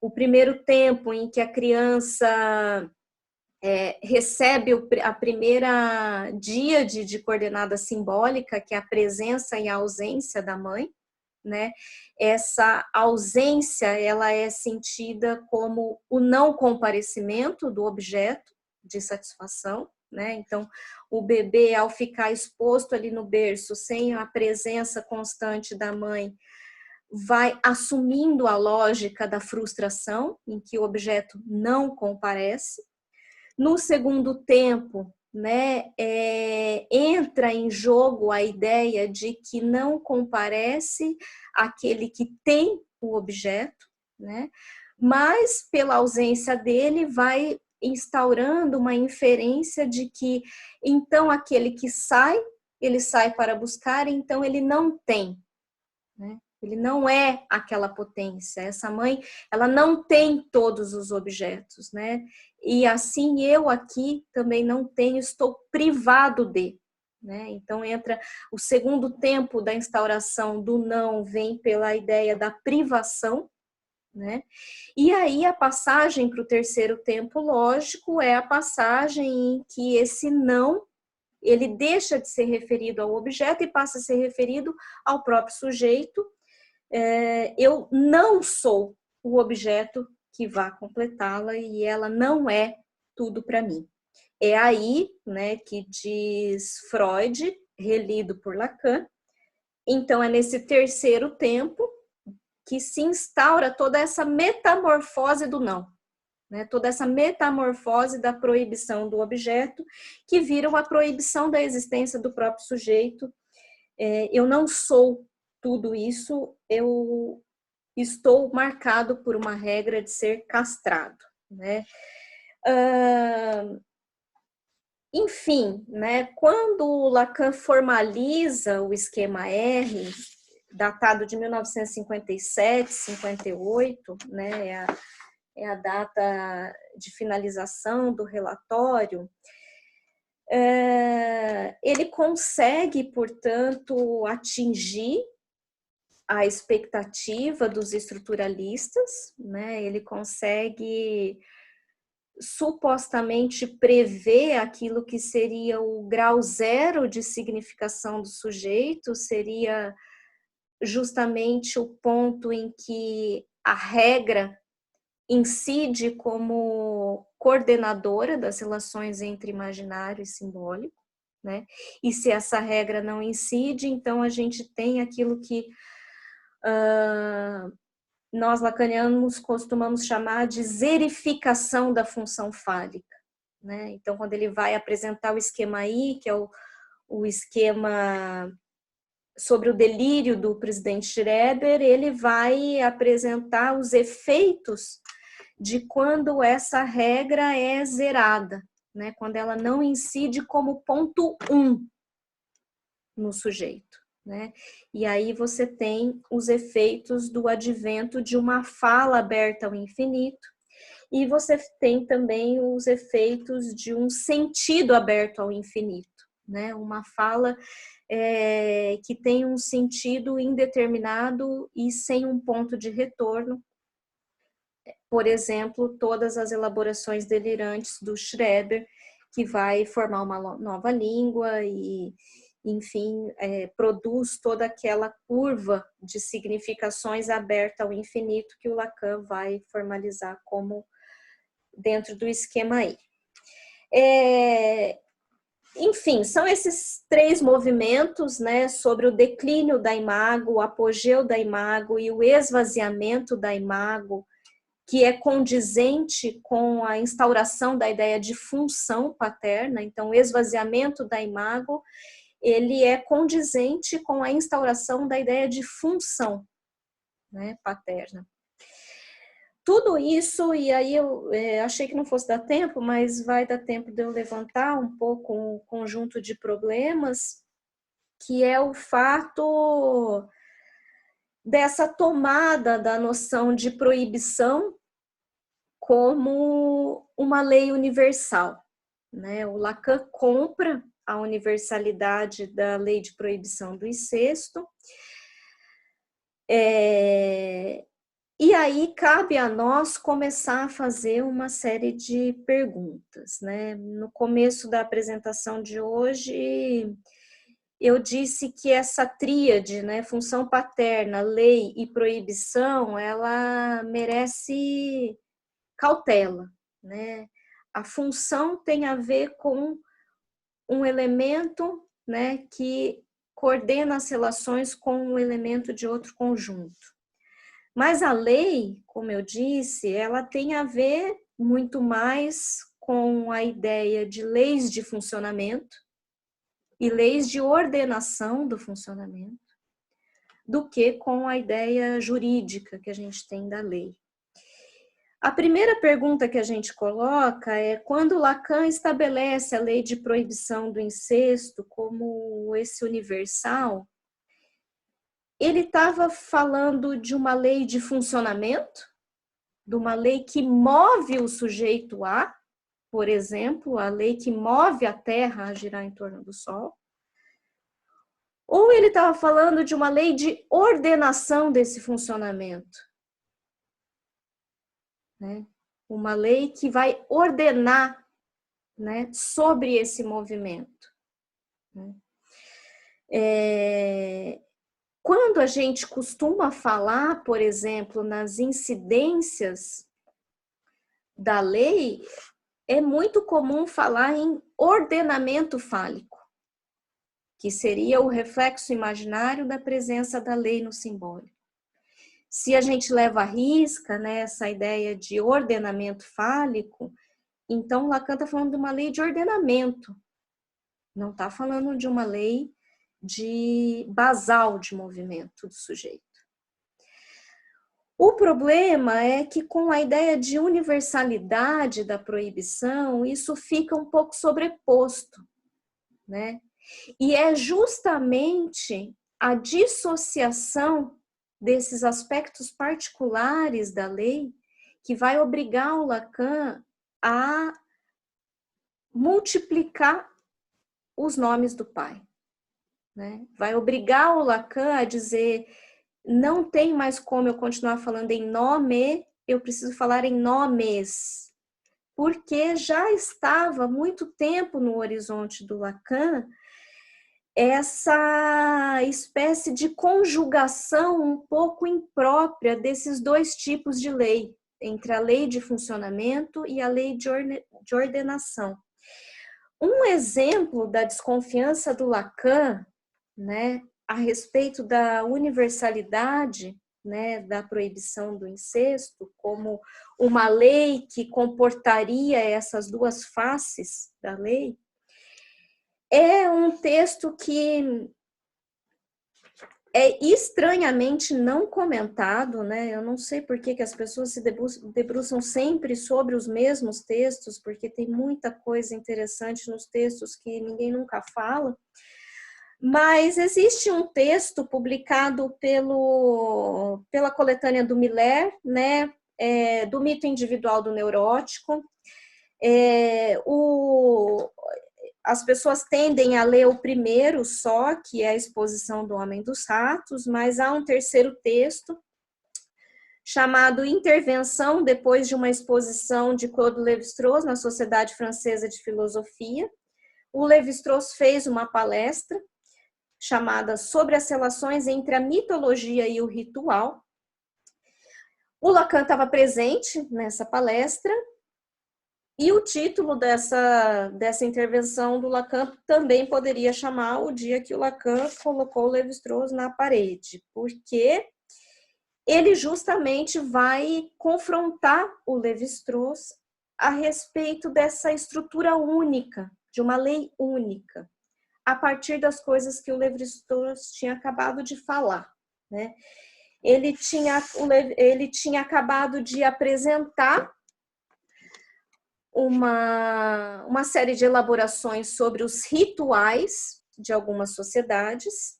O primeiro tempo em que a criança recebe a primeira díade de coordenada simbólica, que é a presença e a ausência da mãe, né? Essa ausência, ela é sentida como o não comparecimento do objeto de satisfação, né? Então, o bebê, ao ficar exposto ali no berço, sem a presença constante da mãe, vai assumindo a lógica da frustração, em que o objeto não comparece. No segundo tempo, né, entra em jogo a ideia de que não comparece aquele que tem o objeto, né, mas pela ausência dele vai instaurando uma inferência de que então aquele que sai, ele sai para buscar, então ele não tem, né? Ele não é aquela potência. Essa mãe, ela não tem todos os objetos, né? E assim eu aqui também não tenho, estou privado de, né? Então entra o segundo tempo da instauração do não, vem pela ideia da privação, né? E aí a passagem para o terceiro tempo lógico é a passagem em que esse não, ele deixa de ser referido ao objeto e passa a ser referido ao próprio sujeito. Eu não sou o objeto que vá completá-la e ela não é tudo para mim. É aí, né, que diz Freud, relido por Lacan. Então é nesse terceiro tempo que se instaura toda essa metamorfose do não, né? Toda essa metamorfose da proibição do objeto que vira uma proibição da existência do próprio sujeito. Eu não sou tudo isso, eu estou marcado por uma regra de ser castrado, né? Enfim, né? Quando Lacan formaliza o esquema R, datado de 1957, 58, né? É a data de finalização do relatório. Ele consegue, portanto, atingir a expectativa dos estruturalistas, né? Ele consegue supostamente prever aquilo que seria o grau zero de significação do sujeito, seria justamente o ponto em que a regra incide como coordenadora das relações entre imaginário e simbólico, né? E se essa regra não incide, então a gente tem aquilo que nós lacanianos costumamos chamar de zerificação da função fálica, né? Então, quando ele vai apresentar o esquema I, que é o esquema sobre o delírio do presidente Schreber, ele vai apresentar os efeitos de quando essa regra é zerada, né? Quando ela não incide como ponto 1 no sujeito, né? E aí você tem os efeitos do advento de uma fala aberta ao infinito, e você tem também os efeitos de um sentido aberto ao infinito, né? Uma fala que tem um sentido indeterminado e sem um ponto de retorno. Por exemplo, todas as elaborações delirantes do Schreber, que vai formar uma nova língua e, enfim, produz toda aquela curva de significações aberta ao infinito que o Lacan vai formalizar como dentro do esquema I. Enfim, são esses 3 movimentos, né, sobre o declínio da imago, o apogeu da imago e o esvaziamento da imago, que é condizente com a instauração da ideia de função paterna. Então, o esvaziamento da imago, ele é condizente com a instauração da ideia de função, né, paterna. Tudo isso, e aí eu achei que não fosse dar tempo, mas vai dar tempo de eu levantar um pouco um conjunto de problemas que é o fato dessa tomada da noção de proibição como uma lei universal, né? O Lacan compra a universalidade da lei de proibição do incesto, e aí cabe a nós começar a fazer uma série de perguntas, né? No começo da apresentação de hoje, eu disse que essa tríade, né, função paterna, lei e proibição, ela merece cautela, né? A função tem a ver com um elemento, né, que coordena as relações com um elemento de outro conjunto. Mas a lei, como eu disse, ela tem a ver muito mais com a ideia de leis de funcionamento e leis de ordenação do funcionamento, do que com a ideia jurídica que a gente tem da lei. A primeira pergunta que a gente coloca é: quando Lacan estabelece a lei de proibição do incesto como esse universal, ele estava falando de uma lei de funcionamento, de uma lei que move o sujeito a, por exemplo, a lei que move a Terra a girar em torno do Sol, ou ele estava falando de uma lei de ordenação desse funcionamento, né? Uma lei que vai ordenar, né, sobre esse movimento. Quando a gente costuma falar, por exemplo, nas incidências da lei, é muito comum falar em ordenamento fálico, que seria o reflexo imaginário da presença da lei no simbólico. Se a gente leva à risca, né, essa ideia de ordenamento fálico, então Lacan está falando de uma lei de ordenamento, não está falando de uma lei de basal de movimento do sujeito. O problema é que com a ideia de universalidade da proibição, isso fica um pouco sobreposto, né? E é justamente a dissociação desses aspectos particulares da lei que vai obrigar o Lacan a multiplicar os nomes do pai, né? Vai obrigar o Lacan a dizer: não tem mais como eu continuar falando em nome, eu preciso falar em nomes, porque já estava há muito tempo no horizonte do Lacan essa espécie de conjugação um pouco imprópria desses dois tipos de lei, entre a lei de funcionamento e a lei de ordenação. Um exemplo da desconfiança do Lacan, né, a respeito da universalidade, né, da proibição do incesto, como uma lei que comportaria essas duas faces da lei, é um texto que é estranhamente não comentado, né? Eu não sei por que as pessoas se debruçam sempre sobre os mesmos textos, porque tem muita coisa interessante nos textos que ninguém nunca fala. Mas existe um texto publicado pela coletânea do Miller, né? Do mito individual do neurótico. As pessoas tendem a ler o primeiro só, que é a exposição do Homem dos Ratos, mas há um terceiro texto chamado Intervenção depois de uma exposição de Claude Lévi-Strauss na Sociedade Francesa de Filosofia. O Lévi-Strauss fez uma palestra chamada Sobre as relações entre a mitologia e o ritual. O Lacan estava presente nessa palestra. E o título dessa intervenção do Lacan também poderia chamar O Dia que o Lacan colocou o Lévi-Strauss na parede, porque ele justamente vai confrontar o Lévi-Strauss a respeito dessa estrutura única, de uma lei única, a partir das coisas que o Lévi-Strauss tinha acabado de falar, né? Ele tinha acabado de apresentar uma série de elaborações sobre os rituais, de algumas sociedades.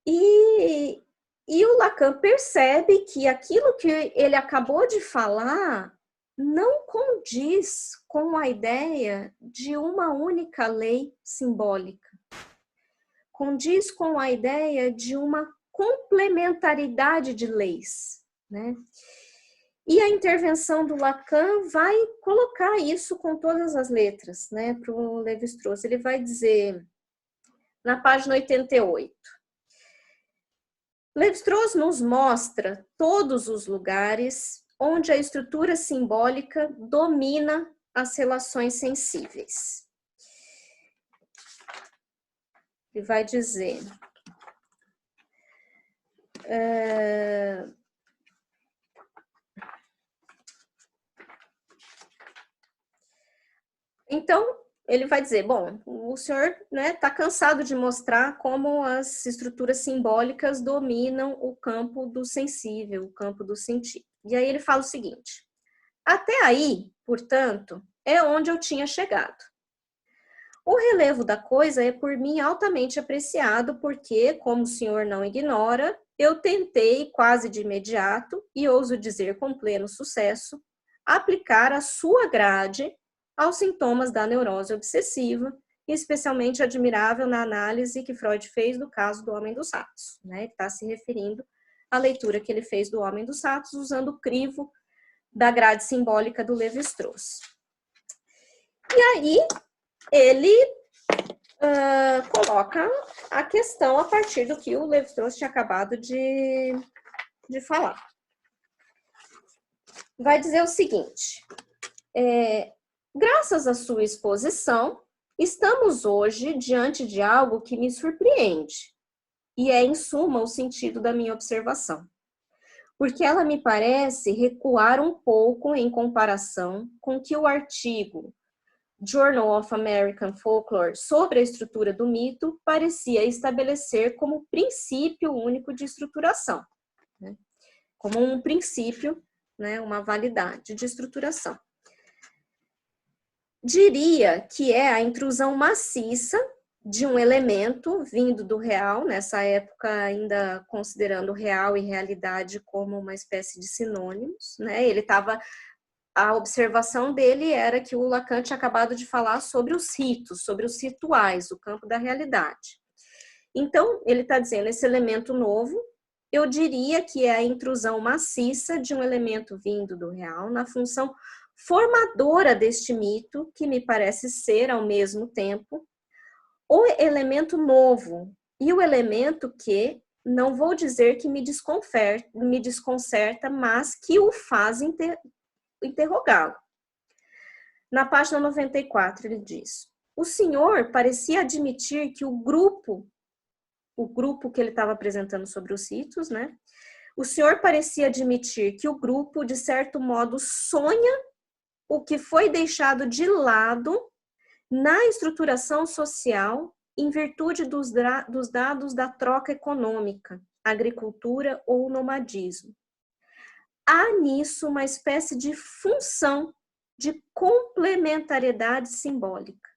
E o Lacan percebe que aquilo que ele acabou de falar não condiz com a ideia de uma única lei simbólica. Condiz com a ideia de uma complementaridade de leis, né? E a intervenção do Lacan vai colocar isso com todas as letras, né, para o Lévi-Strauss. Ele vai dizer, na página 88, Lévi-Strauss nos mostra todos os lugares onde a estrutura simbólica domina as relações sensíveis. Ele vai dizer... Então, ele vai dizer, bom, o senhor está cansado de mostrar como as estruturas simbólicas dominam o campo do sensível, o campo do sentido. E aí ele fala o seguinte, até aí, portanto, é onde eu tinha chegado. O relevo da coisa é por mim altamente apreciado, porque, como o senhor não ignora, eu tentei quase de imediato, e ouso dizer com pleno sucesso, aplicar a sua grade aos sintomas da neurose obsessiva, especialmente admirável na análise que Freud fez do caso do Homem dos Ratos. Né? Ele está se referindo à leitura que ele fez do Homem dos Ratos, usando o crivo da grade simbólica do Lévi-Strauss. E aí, ele coloca a questão a partir do que o Lévi-Strauss tinha acabado de falar. Vai dizer o seguinte, graças à sua exposição, estamos hoje diante de algo que me surpreende, e é, em suma, o sentido da minha observação, porque ela me parece recuar um pouco em comparação com que o artigo Journal of American Folklore sobre a estrutura do mito parecia estabelecer como princípio único de estruturação, né? Como um princípio, né, uma validade de estruturação. Diria que é a intrusão maciça de um elemento vindo do real, nessa época ainda considerando real e realidade como uma espécie de sinônimos, né? A observação dele era que o Lacan tinha acabado de falar sobre os ritos, sobre os rituais, o campo da realidade. Então, ele está dizendo, esse elemento novo, eu diria que é a intrusão maciça de um elemento vindo do real na função formadora deste mito, que me parece ser, ao mesmo tempo, o elemento novo e o elemento que, não vou dizer que me desconcerta, mas que o faz interrogá-lo. Na página 94, ele diz, o senhor parecia admitir que o grupo que ele estava apresentando sobre os ritos, né? O senhor parecia admitir que o grupo, de certo modo, sonha o que foi deixado de lado na estruturação social em virtude dos dados da troca econômica, agricultura ou nomadismo. Há nisso uma espécie de função de complementariedade simbólica.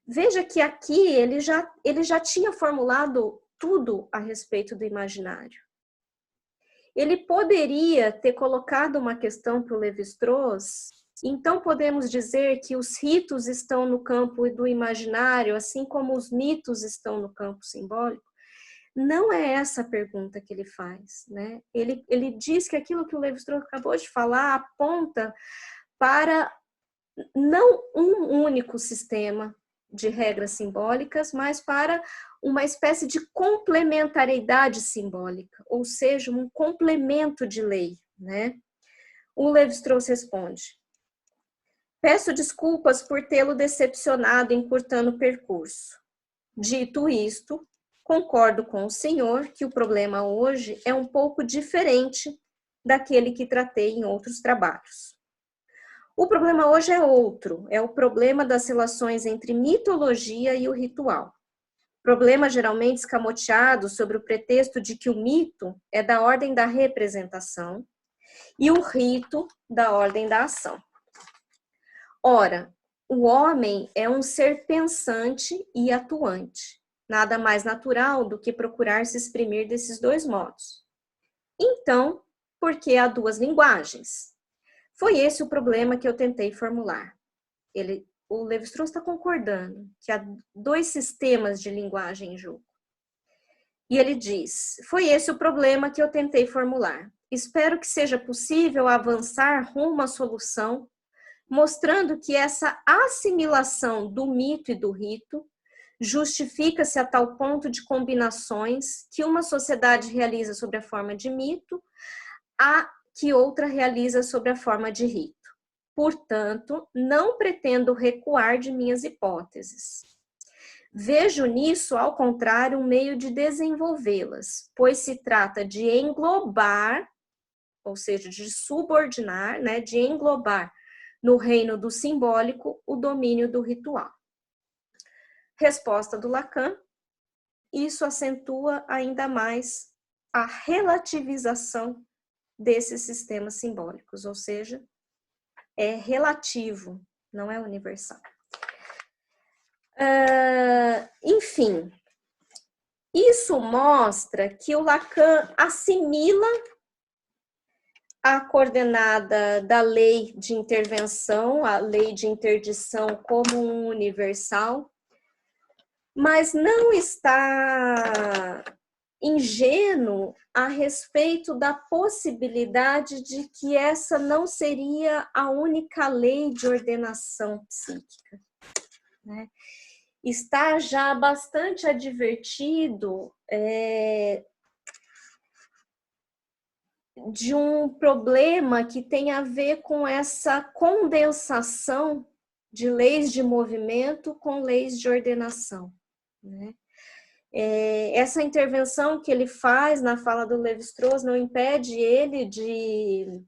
Veja que aqui ele já tinha formulado tudo a respeito do imaginário. Ele poderia ter colocado uma questão para o Lévi-Strauss, então podemos dizer que os ritos estão no campo do imaginário, assim como os mitos estão no campo simbólico? Não é essa a pergunta que ele faz, né? Ele diz que aquilo que o Lévi-Strauss acabou de falar aponta para não um único sistema de regras simbólicas, mas para uma espécie de complementariedade simbólica, ou seja, um complemento de lei, né? O Lévi-Strauss responde, peço desculpas por tê-lo decepcionado encurtando o percurso. Dito isto, concordo com o senhor que o problema hoje é um pouco diferente daquele que tratei em outros trabalhos. O problema hoje é outro, é o problema das relações entre mitologia e o ritual. Problema geralmente escamoteado sobre o pretexto de que o mito é da ordem da representação e o rito da ordem da ação. Ora, o homem é um ser pensante e atuante. Nada mais natural do que procurar se exprimir desses dois modos. Então, por que há duas linguagens? Foi esse o problema que eu tentei formular. O Lévi-Strauss está concordando que há dois sistemas de linguagem em jogo. E ele diz, foi esse o problema que eu tentei formular. Espero que seja possível avançar rumo à solução, mostrando que essa assimilação do mito e do rito justifica-se a tal ponto de combinações que uma sociedade realiza sob a forma de mito, a que outra realiza sob a forma de rito. Portanto, não pretendo recuar de minhas hipóteses. Vejo nisso, ao contrário, um meio de desenvolvê-las, pois se trata de englobar, ou seja, de subordinar, né, de englobar no reino do simbólico o domínio do ritual. Resposta do Lacan, isso acentua ainda mais a relativização desses sistemas simbólicos, ou seja, é relativo, não é universal. Enfim, isso mostra que o Lacan assimila a coordenada da lei de intervenção, a lei de interdição como um universal, mas não está ingênuo a respeito da possibilidade de que essa não seria a única lei de ordenação psíquica, né? Está já bastante advertido de um problema que tem a ver com essa condensação de leis de movimento com leis de ordenação, né? Essa intervenção que ele faz na fala do Lévi-Strauss não impede ele de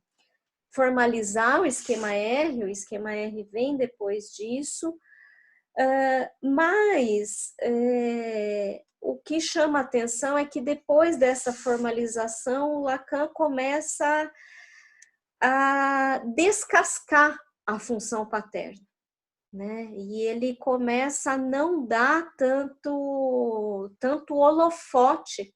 formalizar o esquema R vem depois disso, mas o que chama atenção é que depois dessa formalização, o Lacan começa a descascar a função paterna, né? E ele começa a não dar tanto holofote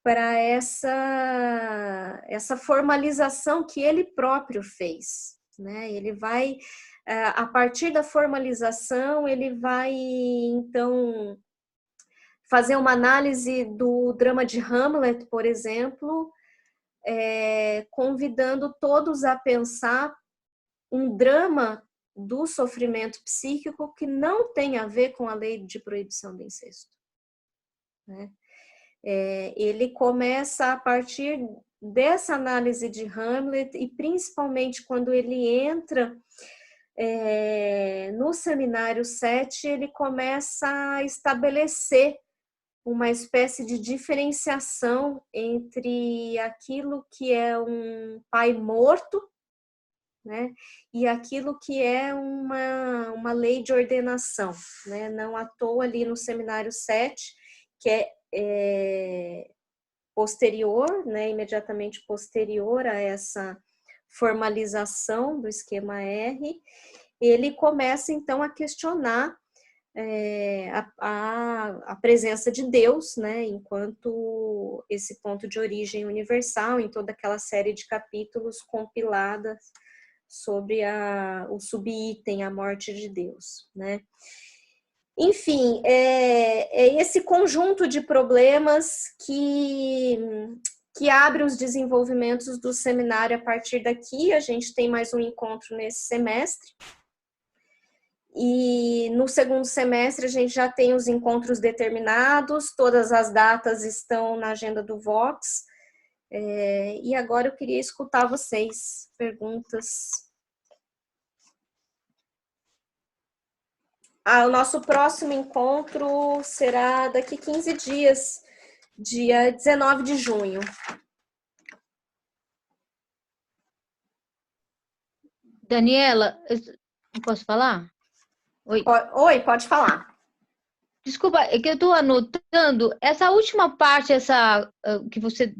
para essa formalização que ele próprio fez, né? Ele vai, a partir da formalização, ele vai, então, fazer uma análise do drama de Hamlet, por exemplo, convidando todos a pensar um drama do sofrimento psíquico que não tem a ver com a lei de proibição do incesto, né? Ele começa a partir dessa análise de Hamlet e principalmente quando ele entra no Seminário 7, ele começa a estabelecer uma espécie de diferenciação entre aquilo que é um pai morto, né, e aquilo que é uma lei de ordenação, né? Não à toa ali no Seminário 7, que é posterior, né, imediatamente posterior a essa formalização do esquema R, ele começa então a questionar a presença de Deus, né, enquanto esse ponto de origem universal, em toda aquela série de capítulos compiladas sobre o subitem, a morte de Deus, né. Enfim, é esse conjunto de problemas que abre os desenvolvimentos do seminário a partir daqui. A gente tem mais um encontro nesse semestre. E no segundo semestre a gente já tem os encontros determinados, todas as datas estão na agenda do Vox. E agora eu queria escutar vocês, perguntas. O nosso próximo encontro será daqui 15 dias, dia 19 de junho. Daniela, posso falar? Oi, pode falar. Desculpa, é que eu estou anotando essa última parte, que você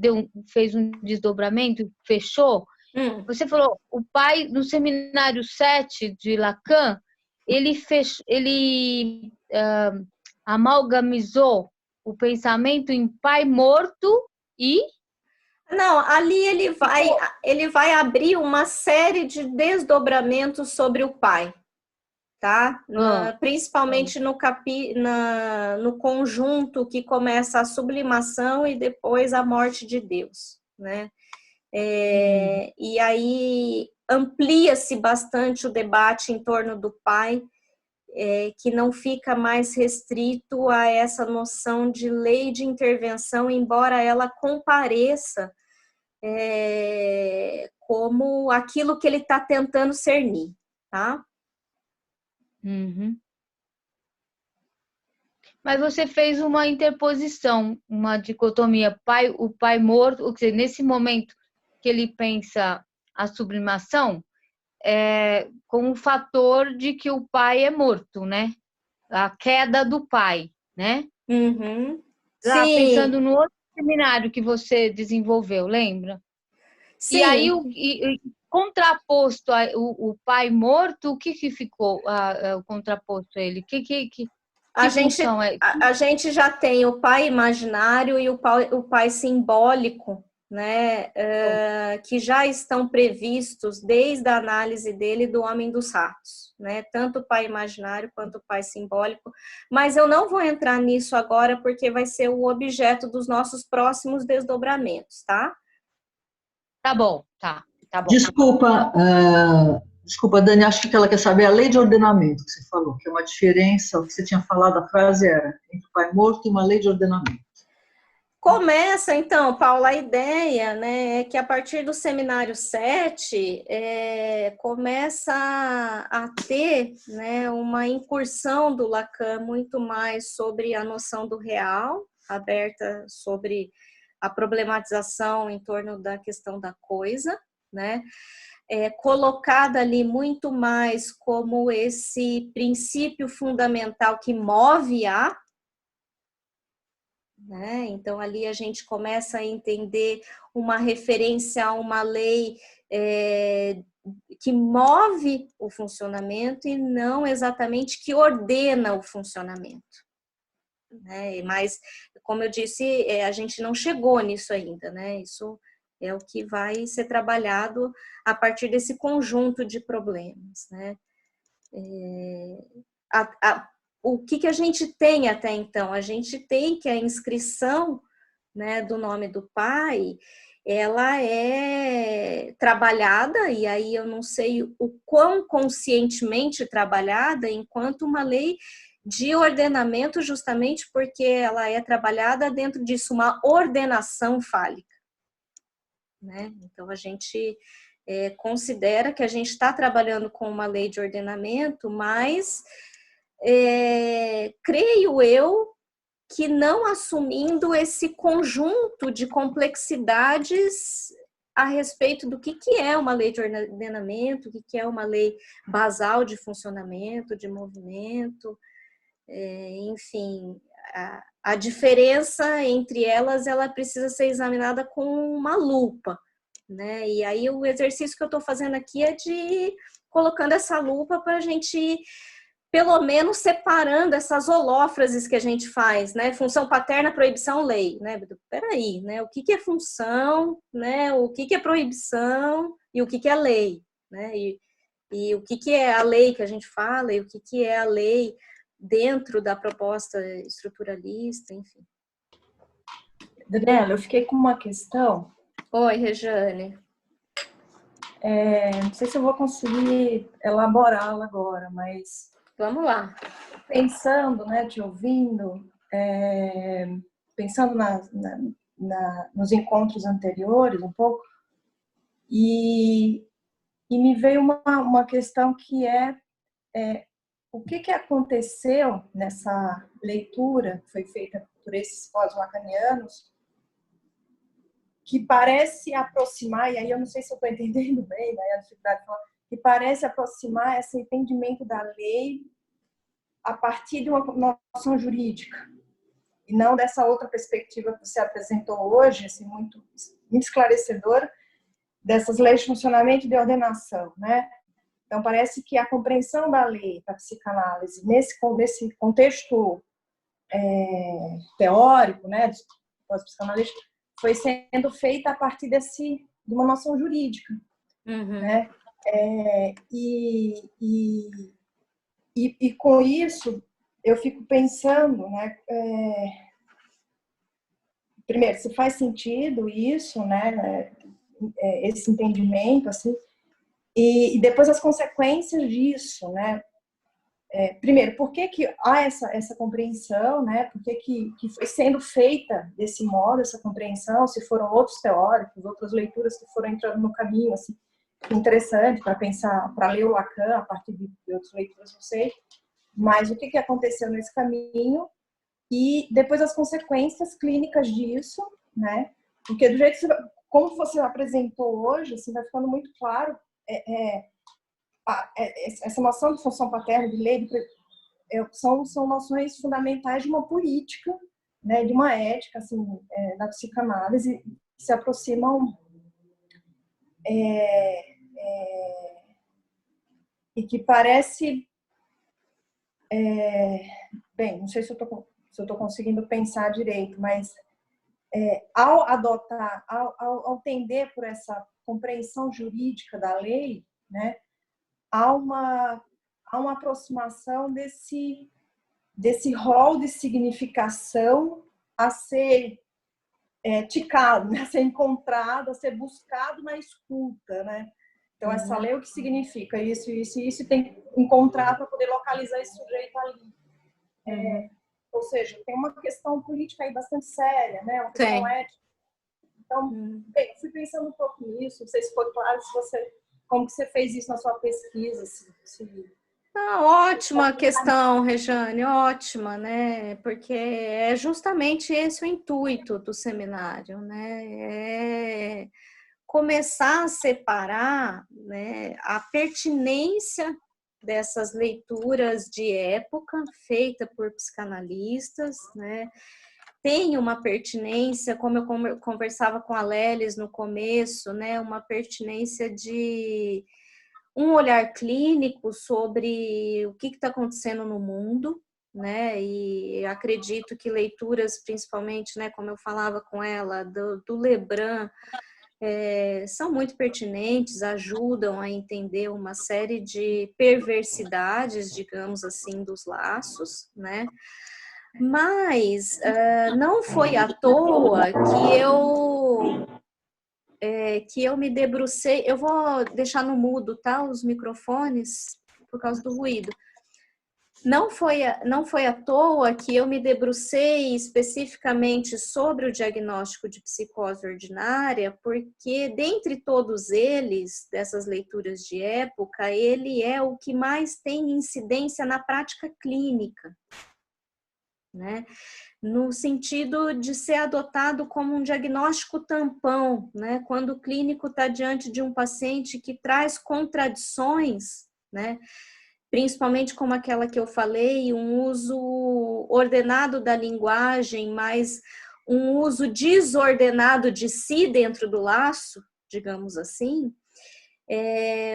fez um desdobramento, fechou. Você falou, o pai, no Seminário 7 de Lacan, ele amalgamizou o pensamento em pai morto e... Não, ali ele vai abrir uma série de desdobramentos sobre o pai, tá? Principalmente no conjunto que começa a sublimação e depois a morte de Deus, né? E aí amplia-se bastante o debate em torno do pai, que não fica mais restrito a essa noção de lei de intervenção, embora ela compareça como aquilo que ele está tentando cernir, tá? Mas você fez uma interposição, uma dicotomia, o pai morto, ou seja, nesse momento que ele pensa a sublimação, com o fator de que o pai é morto, né? A queda do pai, né? Já Sim. pensando no outro seminário que você desenvolveu, lembra? Sim. E aí, contraposto o pai morto, o que ficou o contraposto a ele? A gente já tem o pai imaginário e o pai simbólico, né, que já estão previstos desde a análise dele do Homem dos Ratos, né, tanto o pai imaginário quanto o pai simbólico, mas eu não vou entrar nisso agora porque vai ser o objeto dos nossos próximos desdobramentos, tá? Tá bom, tá bom. Desculpa, Dani, acho que ela quer saber a lei de ordenamento que você falou, que é uma diferença, o que você tinha falado, a frase era entre o pai morto e uma lei de ordenamento. Começa, então, Paula, a ideia, né, é que a partir do seminário 7, começa a ter, né, uma incursão do Lacan muito mais sobre a noção do real, aberta sobre a problematização em torno da questão da coisa, né, colocada ali muito mais como esse princípio fundamental que move né? Então, ali a gente começa a entender uma referência a uma lei que move o funcionamento e não exatamente que ordena o funcionamento. Né? Mas, como eu disse, a gente não chegou nisso ainda, né? Isso é o que vai ser trabalhado a partir desse conjunto de problemas, né? O que a gente tem até então? A gente tem que a inscrição, né, do nome do pai, ela é trabalhada, e aí eu não sei o quão conscientemente trabalhada, enquanto uma lei de ordenamento, justamente porque ela é trabalhada dentro disso, uma ordenação fálica. Né? Então, a gente considera que a gente está trabalhando com uma lei de ordenamento, mas... creio eu que não assumindo esse conjunto de complexidades a respeito do que é uma lei de ordenamento, o que é uma lei basal de funcionamento, de movimento, enfim, a diferença entre elas, ela precisa ser examinada com uma lupa, né? E aí o exercício que eu estou fazendo aqui é de colocando essa lupa para a gente pelo menos separando essas holófrases que a gente faz, né? Função paterna, proibição, lei, né? Peraí, né? O que é função, né? O que é proibição e o que é lei, né? E o que é a lei que a gente fala e o que é a lei dentro da proposta estruturalista, enfim. Daniela, eu fiquei com uma questão. Oi, Rejane. Não sei se eu vou conseguir elaborá-la agora, mas... Vamos lá. Pensando, né, te ouvindo, pensando nos encontros anteriores um pouco, e me veio uma questão que o que aconteceu nessa leitura que foi feita por esses pós-lacanianos, que parece aproximar, e aí eu não sei se eu estou entendendo bem, né, a dificuldade de falar, que parece aproximar esse entendimento da lei a partir de uma noção jurídica, e não dessa outra perspectiva que você apresentou hoje, assim, muito, muito esclarecedora, dessas leis de funcionamento e de ordenação, né? Então, parece que a compreensão da lei, da psicanálise, nesse contexto teórico, né, pós-psicanalista, foi sendo feita a partir de uma noção jurídica, né? E com isso, eu fico pensando, né, primeiro, se faz sentido isso, né, esse entendimento, assim, e depois as consequências disso, né? Primeiro, por que há essa compreensão, né? Por que foi sendo feita desse modo, essa compreensão, se foram outros teóricos, outras leituras que foram entrando no caminho, assim, interessante para pensar, para ler o Lacan a partir de outras leituras, não sei, mas o que aconteceu nesse caminho e depois as consequências clínicas disso, né? Porque do jeito como você apresentou hoje, assim, vai ficando muito claro essa noção de função paterna, de lei, são noções fundamentais de uma política, né, de uma ética, assim, da psicanálise, que se aproximam e que parece... bem, não sei se eu estou conseguindo pensar direito, mas ao adotar, ao tender por essa compreensão jurídica da lei, né, há uma aproximação desse rol de significação a ser ticado, né? A ser encontrado, a ser buscado na escuta, né? Então, essa lei, o que significa isso, isso e isso, tem que encontrar para poder localizar esse sujeito ali. Ou seja, tem uma questão política aí bastante séria, né? Uma questão ética. Então, bem, eu fui pensando um pouco nisso, não sei se foi claro, como que você fez isso na sua pesquisa, Ótima questão, Rejane, ótima, né? Porque é justamente esse o intuito do seminário, né? É começar a separar, né, a pertinência dessas leituras de época feita por psicanalistas, né? Tem uma pertinência, como eu conversava com a Lelis no começo, né? Uma pertinência de um olhar clínico sobre o que está acontecendo no mundo, né? E acredito que leituras, principalmente, né, como eu falava com ela, do Lebrun, são muito pertinentes, ajudam a entender uma série de perversidades, digamos assim, dos laços, né? Mas não foi à toa que eu me debrucei. Eu vou deixar no mudo, tá? Os microfones, por causa do ruído. Não foi à toa que eu me debrucei especificamente sobre o diagnóstico de psicose ordinária, porque dentre todos eles, dessas leituras de época, ele é o que mais tem incidência na prática clínica, né? No sentido de ser adotado como um diagnóstico tampão, né? Quando o clínico está diante de um paciente que traz contradições, né? Principalmente como aquela que eu falei, um uso ordenado da linguagem, mas um uso desordenado de si dentro do laço, digamos assim.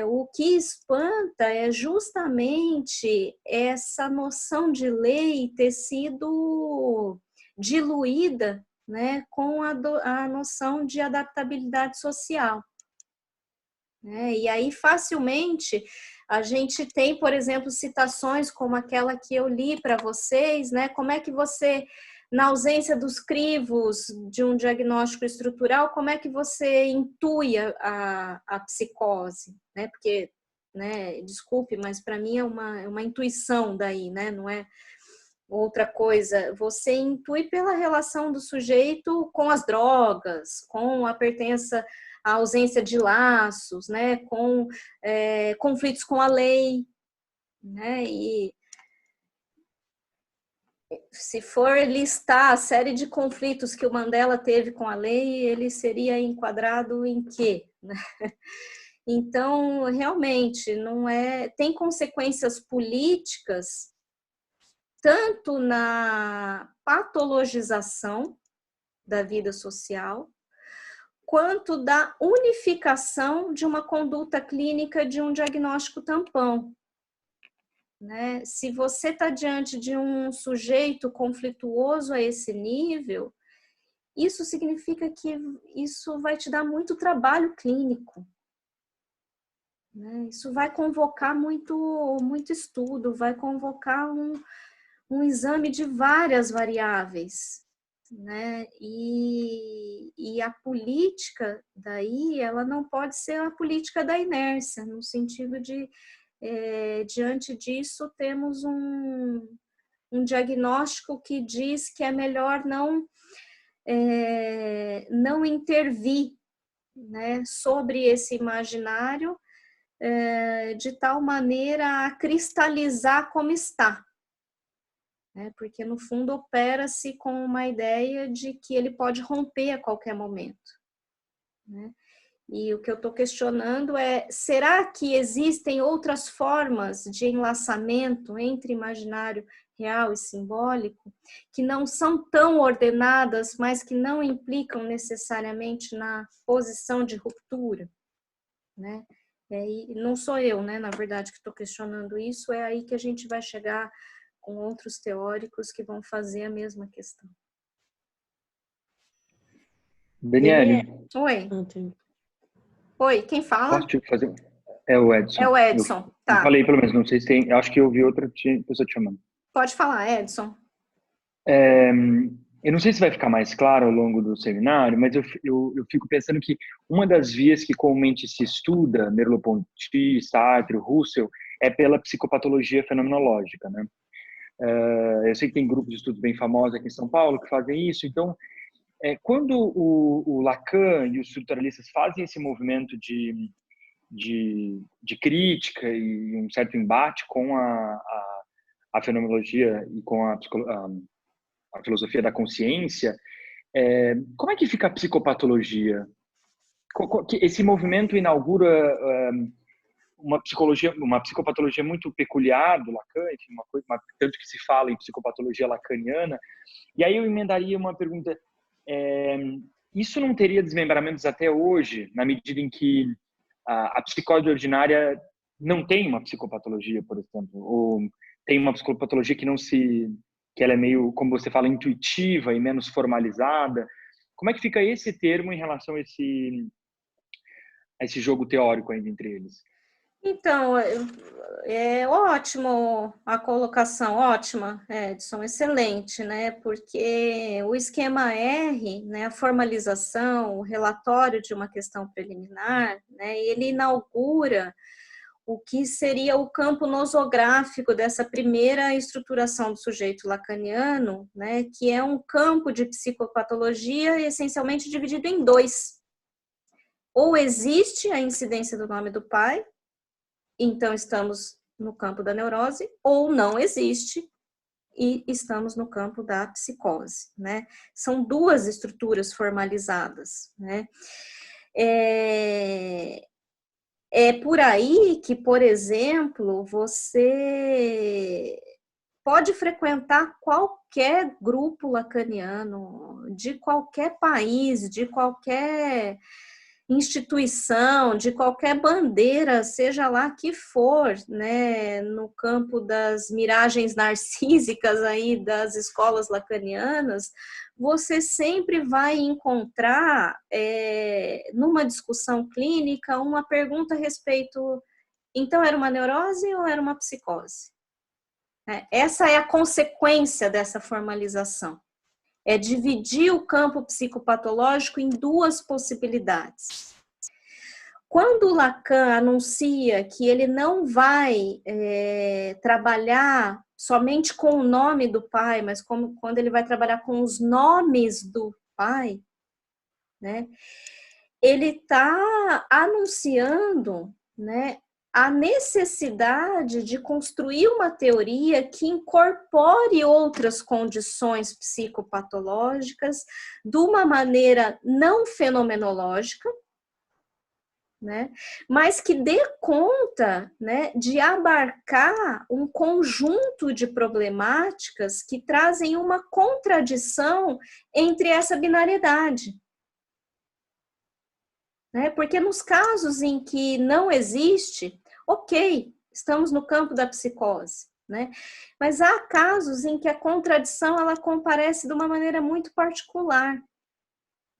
O que espanta é justamente essa noção de lei ter sido diluída, né, com a noção de adaptabilidade social. E aí, facilmente, a gente tem, por exemplo, citações como aquela que eu li para vocês, né? Como é que você, na ausência dos crivos de um diagnóstico estrutural, como é que você intui a psicose, né? Porque, né, desculpe, mas para mim é uma intuição daí, né? Não é outra coisa. Você intui pela relação do sujeito com as drogas, com a pertença, a ausência de laços, né, com conflitos com a lei, né, e se for listar a série de conflitos que o Mandela teve com a lei, ele seria enquadrado em quê? Então, realmente, tem consequências políticas tanto na patologização da vida social, quanto da unificação de uma conduta clínica de um diagnóstico tampão. Né? Se você está diante de um sujeito conflituoso a esse nível, isso significa que isso vai te dar muito trabalho clínico. Né? Isso vai convocar muito estudo, vai convocar um exame de várias variáveis. Né? E a política daí, ela não pode ser a política da inércia, no sentido de, diante disso, temos um diagnóstico que diz que é melhor não intervir, né, sobre esse imaginário de tal maneira a cristalizar como está. Porque no fundo opera-se com uma ideia de que ele pode romper a qualquer momento. Né? E o que eu estou questionando é, será que existem outras formas de enlaçamento entre imaginário real e simbólico que não são tão ordenadas, mas que não implicam necessariamente na posição de ruptura? Né? E não sou eu, né, na verdade, que estou questionando isso, é aí que a gente vai chegar com outros teóricos que vão fazer a mesma questão. Daniele. Oi. Oi, quem fala? Posso te fazer? É o Edson. É o Edson, tá. Eu falei pelo menos, não sei se tem, acho que eu ouvi outra pessoa te chamando. Pode falar, Edson. Eu não sei se vai ficar mais claro ao longo do seminário, mas eu fico pensando que uma das vias que comumente se estuda, Merleau-Ponty, Sartre, Russell, é pela psicopatologia fenomenológica, né? Eu sei que tem grupos de estudos bem famosos aqui em São Paulo que fazem isso. Então, quando o Lacan e os estruturalistas fazem esse movimento de crítica e um certo embate com a fenomenologia e com a filosofia da consciência, como é que fica a psicopatologia? Esse movimento inaugura uma psicopatologia muito peculiar do Lacan, tanto que se fala em psicopatologia lacaniana. E aí eu emendaria uma pergunta: isso não teria desmembramentos até hoje, na medida em que a psicose ordinária não tem uma psicopatologia, por exemplo, ou tem uma psicopatologia que ela é meio, como você fala, intuitiva e menos formalizada? Como é que fica esse termo em relação a esse jogo teórico ainda entre eles? Então, é ótimo a colocação, ótima, Edson, excelente, né? Porque o esquema R, né, a formalização, o relatório de uma questão preliminar, né, ele inaugura o que seria o campo nosográfico dessa primeira estruturação do sujeito lacaniano, né, que é um campo de psicopatologia essencialmente dividido em dois. Ou existe a incidência do nome do pai, então estamos no campo da neurose, ou não existe e estamos no campo da psicose, né? São duas estruturas formalizadas, né? É por aí que, por exemplo, você pode frequentar qualquer grupo lacaniano, de qualquer país, de qualquer instituição, de qualquer bandeira, seja lá que for, né, no campo das miragens narcísicas aí das escolas lacanianas, você sempre vai encontrar, numa discussão clínica, uma pergunta a respeito, então era uma neurose ou era uma psicose? Essa é a consequência dessa formalização. É dividir o campo psicopatológico em duas possibilidades. Quando Lacan anuncia que ele não vai trabalhar somente com o nome do pai, mas quando ele vai trabalhar com os nomes do pai, né, ele está anunciando, né, a necessidade de construir uma teoria que incorpore outras condições psicopatológicas de uma maneira não fenomenológica, né, mas que dê conta, né, de abarcar um conjunto de problemáticas que trazem uma contradição entre essa binariedade. né? Porque nos casos em que não existe, ok, estamos no campo da psicose, né? Mas há casos em que a contradição ela comparece de uma maneira muito particular,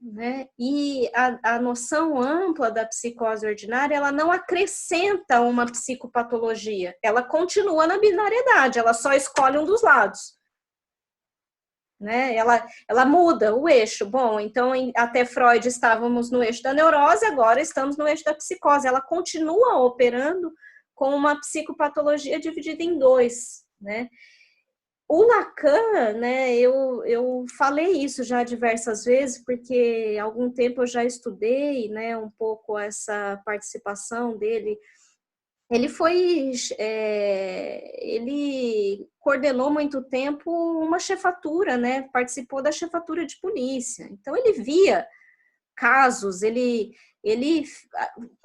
né? E a noção ampla da psicose ordinária, ela não acrescenta uma psicopatologia, ela continua na binariedade, ela só escolhe um dos lados, né? Ela muda o eixo. Bom, então até Freud estávamos no eixo da neurose, agora estamos no eixo da psicose. Ela continua operando com uma psicopatologia dividida em dois, né? O Lacan, né, eu falei isso já diversas vezes, porque há algum tempo eu já estudei, né, um pouco essa participação dele. Ele coordenou muito tempo uma chefatura, né, participou da chefatura de polícia. Então, ele via casos, ele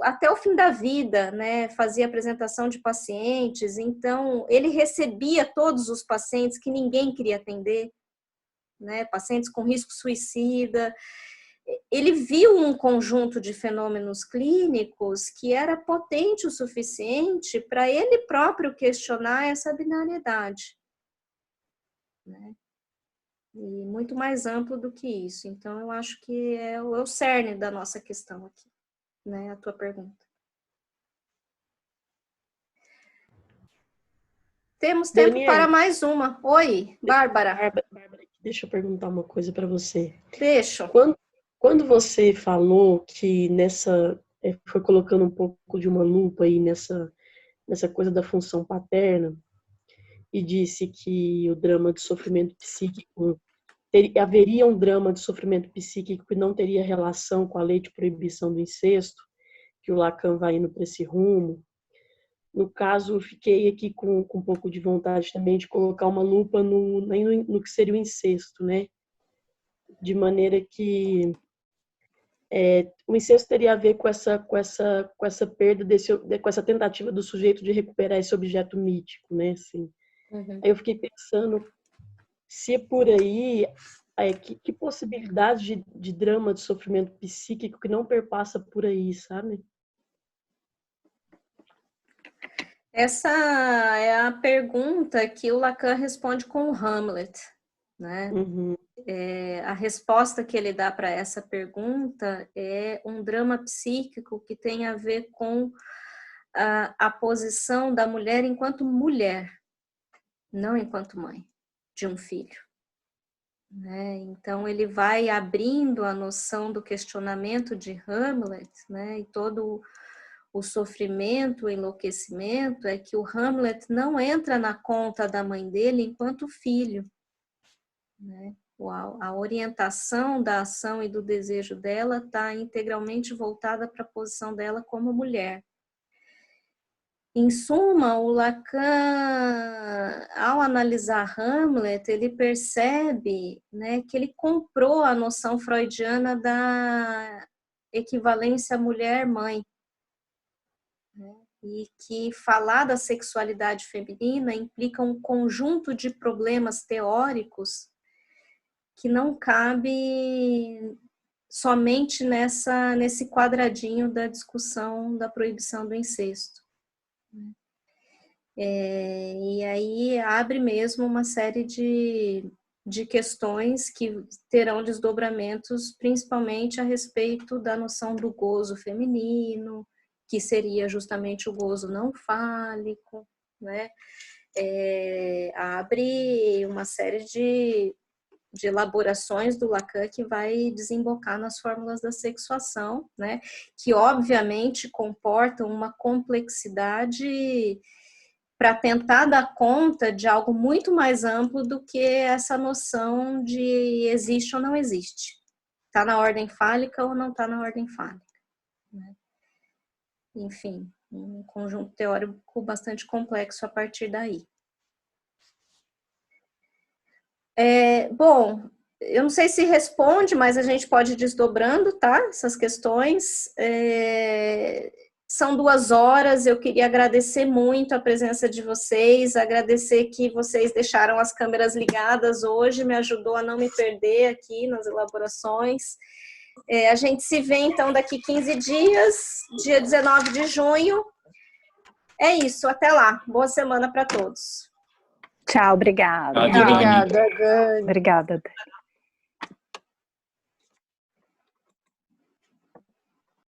até o fim da vida, né, fazia apresentação de pacientes, então ele recebia todos os pacientes que ninguém queria atender, né, pacientes com risco suicida. Ele viu um conjunto de fenômenos clínicos que era potente o suficiente para ele próprio questionar essa binariedade, né? E muito mais amplo do que isso. Então, eu acho que é o cerne da nossa questão aqui, né? A tua pergunta. Temos tempo Daniela, para mais uma. Oi, Bárbara. Bárbara, deixa eu perguntar uma coisa para você. Deixa. Quando você falou que foi colocando um pouco de uma lupa aí nessa coisa da função paterna, e disse que o drama de sofrimento psíquico, haveria um drama de sofrimento psíquico que não teria relação com a lei de proibição do incesto, que o Lacan vai indo para esse rumo. No caso, eu fiquei aqui com um pouco de vontade também de colocar uma lupa no que seria o incesto, né? De maneira que o incesto teria a ver com essa perda com essa tentativa do sujeito de recuperar esse objeto mítico, né? Assim. Uhum. Aí eu fiquei pensando se por aí que possibilidade de drama de sofrimento psíquico que não perpassa por aí, sabe? Essa é a pergunta que o Lacan responde com o Hamlet, né? Uhum. A resposta que ele dá para essa pergunta é um drama psíquico que tem a ver com a posição da mulher enquanto mulher, não enquanto mãe de um filho, né? Então ele vai abrindo a noção do questionamento de Hamlet, né? E todo o sofrimento, o enlouquecimento é que o Hamlet não entra na conta da mãe dele enquanto filho, né? A orientação da ação e do desejo dela está integralmente voltada para a posição dela como mulher. Em suma, o Lacan, ao analisar Hamlet, ele percebe, né, que ele comprou a noção freudiana da equivalência mulher-mãe, né, e que falar da sexualidade feminina implica um conjunto de problemas teóricos que não cabe somente nesse quadradinho da discussão da proibição do incesto. E aí abre mesmo uma série de questões que terão desdobramentos principalmente a respeito da noção do gozo feminino, que seria justamente o gozo não fálico, né? Abre uma série de elaborações do Lacan que vai desembocar nas fórmulas da sexuação, né? Que obviamente comportam uma complexidade para tentar dar conta de algo muito mais amplo do que essa noção de existe ou não existe. Está na ordem fálica ou não está na ordem fálica, né? Enfim, um conjunto teórico bastante complexo a partir daí. Bom, eu não sei se responde, mas a gente pode ir desdobrando, tá? Essas questões. São 2 horas, eu queria agradecer muito a presença de vocês, agradecer que vocês deixaram as câmeras ligadas hoje, me ajudou a não me perder aqui nas elaborações. A gente se vê, então, daqui 15 dias, dia 19 de junho. É isso, até lá. Boa semana para todos. Tchau, obrigada. Obrigada, Obrigada. Obrigada.